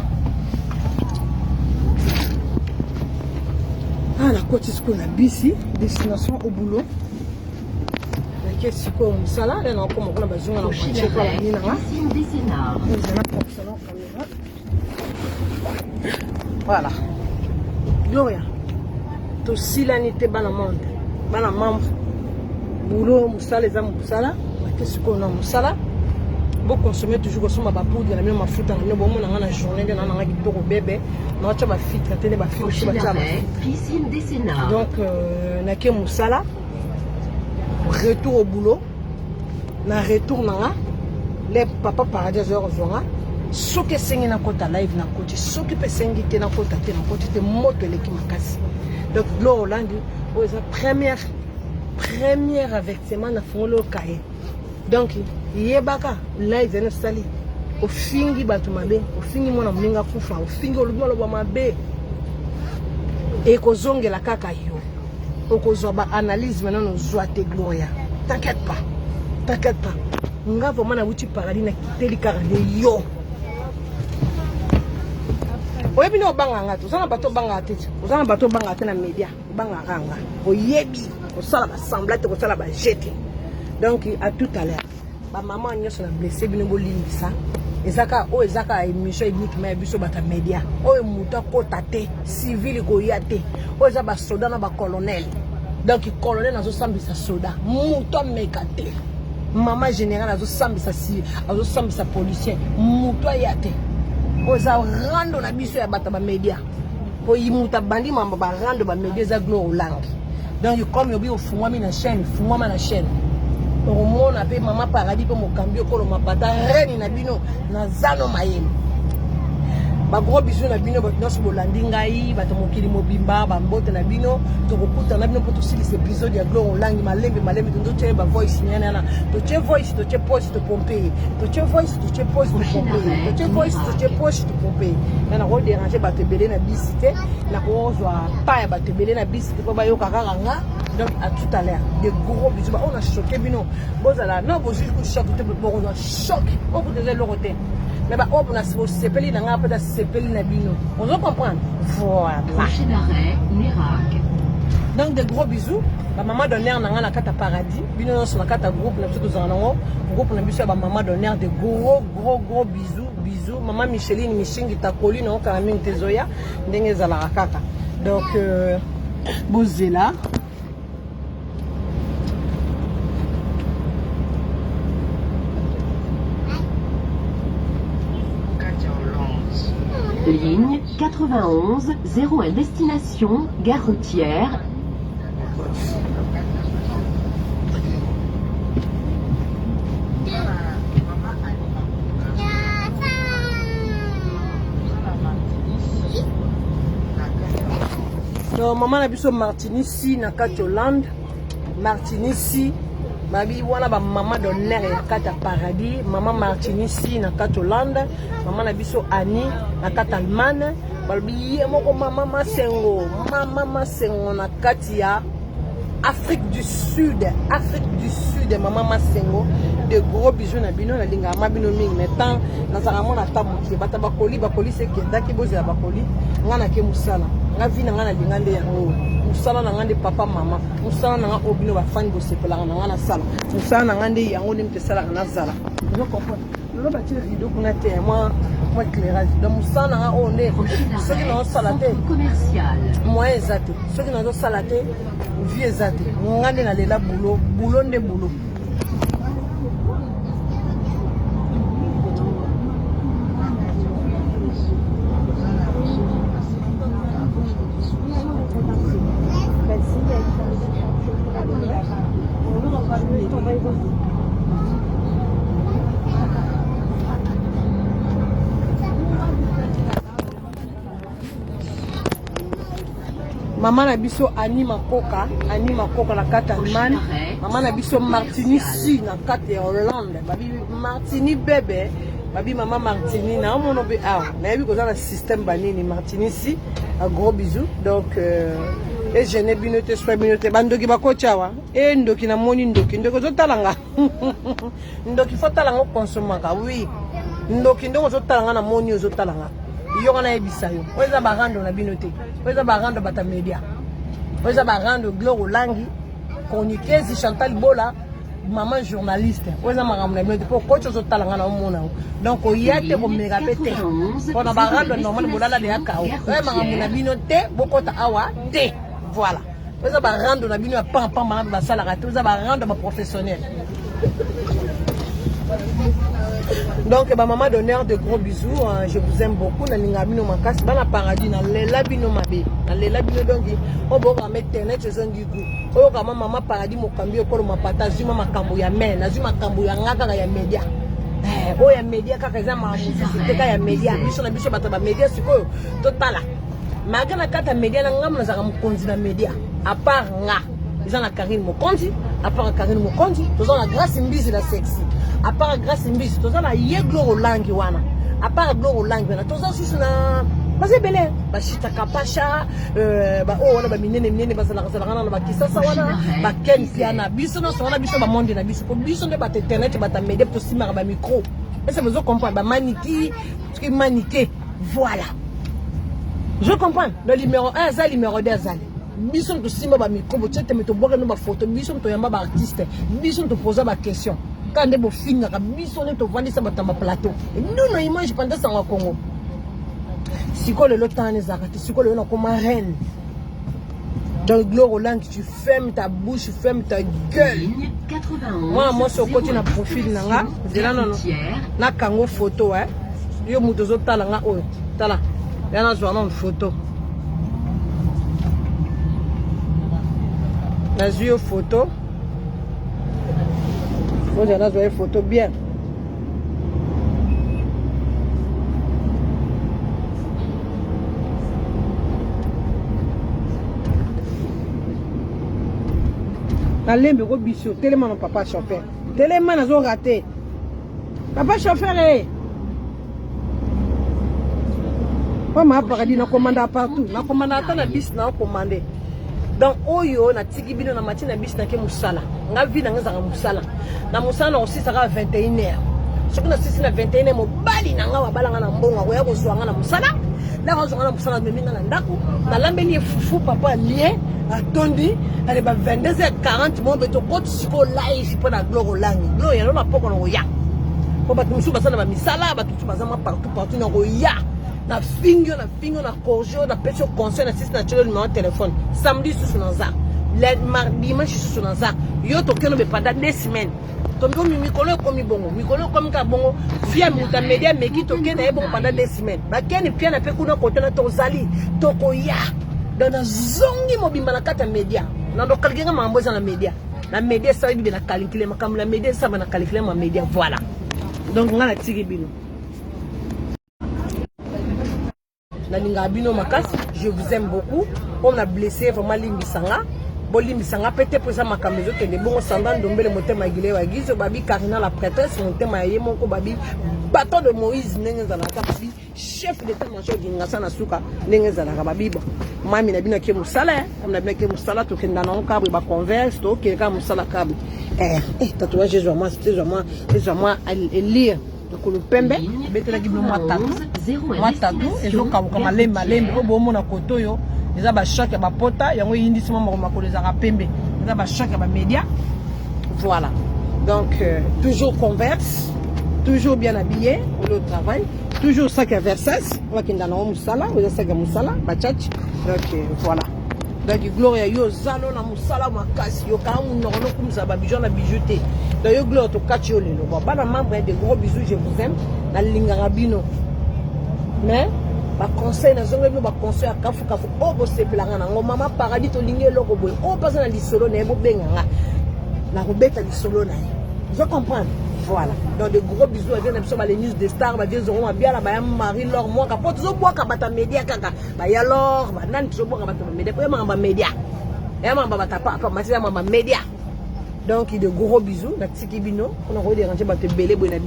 Ah, la côte est-ce qu'on a ici, destination au boulot. Qu'est-ce qu'on ça là, on a comme on a besoin de la voilà. Gloria. To silanité banamande. Banamambre. Boulot musala les amis musala. Qu'est-ce qu'on a musala? Bon consommer toujours comme ma poudre de la même mafuta na bon on a la journée de na ki to bébé. Na cha ba fit ka tene ba fit aussi ba cha. Piscine des Sénats. Donc na ke musala. Retour au boulot. Na retour na les papa paradis heures zonga. Ce que c'est na kota live na koti, ce que peut sengi te na kota te na koti te moto le ki makasi. Donc là Hollande, oh ça première avec semaine na fongolo kae. Donc yebaka live na sali. O fingi batu mabe, o fingi mona mninga kufa, o fingi olubima lo mabe. Et ko zongela kaka yo. Okozwa ba analyse maintenant nos joie te gloria. T'inquiète pas. Nga vraiment na wuti paradis na kiteli karade yo. Oyebi no banganga to sana bato banga te. Ozana bato banga te na media, banga ranga. Oyebi, osala ba semblate, osala ba jeter. Donc à tout à l'heure. Ba maman nyoso na blessé bino bolingisa. Ezaka émission unique mais biso bata media. O muta ko tate, civil ko yate. O za ba soda na ba colonel. Donc colonel nazo sambisa soda. Muto mekate. Maman général nazo sambisa policier. Muto yate. Oza rando na biso ya bata ba media. Po yimuta bandi mamba ba rando ba media za gloire Hollande. Donc comme yobi ofungwa mi na chaîne, fungwa na chaîne. Au na pe maman paradis pe mokambio ko lo mapata reine na bino na zano mayem. Ba gros bisous na bino bato nyonso bolandi ngai bato mokili mobimba ba mbote na bino to kokuta na bino po to sili épisode ya gloire Hollande malembe to tche ba voice nyana to tche voice to tche post to pomper to tche voice to tche post to pomper to tche voice to tche post to pomper na ko déranger bato belé na bisité na ko zwa pa ya bato belé na bisité po ba yo kakanga. Donc à tout à l'heure des gros bisous on a choqué bino bozala non bo juste choc te bo on a choc on peut déjà le roter. Mais bah on a sepeli na nga peut sepeli na bino. On doit comprendre. Voilà. Marché d'arrêt, miracle. Donc des gros bisous. Ba maman d'honneur na nga na kata paradis. Bino no sur la kata groupe na biso tozana ngo. Groupe na biso ba maman d'honneur des gros bisous. Maman Micheline Mishingi takoli na ka mingi tezoya ndenge za la kaka. Donc bozela Ligne 91, 01 destination, gare routière. Donc maman na biso Martinici na kati Hollande. Martinici Mabi wana ba maman d'honneur ya kata paradis, maman Martinici na kati Hollande, maman na biso Annie na kati Allemagne, balbi moko mama masengo na kati ya Afrique du Sud, maman Masengo, de gros bisous na bino na linga mabino mingi mais tant na zaramon na tamuki bata bakoli c'est que daki bozi la bakoli ngana ke musala nga vina ngana linga nde yango musala na ngande papa mama musala na nga obino ba fani bo sepela na ngana sala musala na ngande yango nimte sala na zala je comprends le bâti rideau kuna te moi éclairage donc musala na nga on est ce qui non salate commercial. moi exact ce qui non salate vie exact ngande na lela boulot nde boulot. Maman na biso anima koka la kata man. Maman na biso Martini si na kata Hollande. Babi Martini bébé, babi maman Martini na mono be ah. Na yebi ko za na système banini Martini si. Un gros bisou. Donc et je n'ai binoté soit binoté bandoki bakocha wa. Et ndoki na moni ndoki zo talanga. Ndoki faut talanga consomaka. Oui. Ndoki ndoko zo talanga na moni zo talanga. Yoko na ebisa yo. Oza barando na binoté. Oza barando bata media. Oza barando Gloro Langi, chroniqueuse Chantal Bola, maman journaliste. Oza maram na binoté pour coach zo talanga na mona. Donc oyate ko mega pété. Pour na barando normal bolala de akao. Oza maram na binoté bokota awa té. Voilà. Oza barando na bino pam pam maram ba sala raté. Oza barando ba professionnel. Donc, maman d'honneur, de gros bisous. Je vous aime beaucoup. Na ningabino makas, bana paradis na lela bino mabe. Na lela bino dongi. O boka internet je zongi ku. O kama maman paradis mo kambio ko ma partage ma makambo ya men, na zuma makambo ya ngaka ya media. O ya media kaka za ma musique ka ya media. Biso na biso bata ba media sikoyo. Totala. Magana kata media na ngamu na zaka mukonzi na media. A part nga. Ils ont la Karine Mokondi, à part Karine Mokondi, ils ont la grâce imbise la sexy. À part grâce imbise, ils ont la Gloro Langi wana. À part Gloro Langi wana, ils ont sous na base belé, ba chita kapacha, ba oh wana ba minene ba sala na ba kisasa wana, ba ken piana, biso na so wana biso ba monde na biso, biso ne ba internet ba ta media pour simara ba micro. Et ça vous comprendre ba maniki, ce qui maniqué, voilà. Je comprends. Le numéro 1 ça numéro 2 ça. Bison to simba ba micro bo tete me to boka no ba photo bison to yamba ba artiste bison to poser ba question quand de bo finga ka bison to vandi sa ba tamba plateau nous no image pendant ça au Congo siko le lotane zakati siko le na comme reine dans Gloro Langi tu fermes ta bouche tu fermes ta gueule. 91 moi so côté na profil nanga zela non na kango photo yo muto zo tala nga oyo tala yana zo na photo. J'ai une photo. Moi j'ai une photo bien. Allez, me rebisso. Tellement mon papa chauffeur. Tellement nous avons raté. Papa chauffeur est. Pas ma paradis, nous commandons partout. Nous commandons à la liste, nous commandons. Donc oyo na tiki bino na matina biso na ke musala nga vi na nga musala na musala aussi saka 21h soki na sisi na 21h mo bali na nga wabala nga na mbonga ko ya ko zwanga na musala la ko zwanga na musala meminga na ndako na lambeli fufu papa lien atondi ale ba 22h40 mo beto ko siko live pour na Gloro Langi Gloro ya na poko no ya ko ba tumusu basala ba misala ba tumusu basama partout na ko ya. Na fingo na corjo na pecho conseil na sisi na chelo numéro de téléphone samedi sous naza le mardi dimanche sous naza yo to keno be pendant 2 semaines to mbi mikolo komi bongo mikolo komi ka bongo via multimédia meki to kena e bongo pendant 2 semaines ba keni pia na pe kuna kotona to zali to ko ya dans zongi mobimba na kata media na ndo kalgenga mambo za na media ça bi na calculer makam la media ça na calculer ma media voilà donc ngana tiki bino. Je vous aime beaucoup. On a blessé vraiment Limbisanga. Bon Limbisanga peut-être pour ça ma caméra que les bons sandans dombé le moteur magilé wagizo babi Karina la prêtresse monté maillé mon ko babi bâton de Moïse nenga za la kapi chef d'état-major Gingasa na suka ndenge zalaka babiba mami na bino ke musala na bino ke musala to kenda na nkabwe ba converse to ke ka musala kabwe tatouage moi lire ko le pembe betela ki bino moi tatu ezo kabuka malembe ko bomo na koto yo eza ba choc ya ba pota yango yindi sima mo makolo ezaka pembe eza ba choc ya ba média voilà donc toujours converse toujours bien habillé pour le travail toujours sac à Versace on va kenda na musala ou sac à musala ba tchatch donc voilà donc gloria yo zalo na musala makasi yo ka mu nono kumza ba bijou na bijouté donc yo gloria to katcho lelo bana membre de gros bisous je vous aime na lingara bino mais ba conseil na zongo bino ba conseil à kafu o bo sepelanga na ngoma paradis to lingelo ko boy o pasa na lisolo na ebo benga na robeta lisolo na je comprends. Voilà. Donc de gros bisous avec les news des stars, ils auront bien la Marie-Laure moi quand tu bois quand média kaka ba ya Laure ba nan tu bois quand média pour ma média. Et ma ba ta pas ma média. Donc de gros bisous na Tiki Bino, on a redérangé ba te belé bona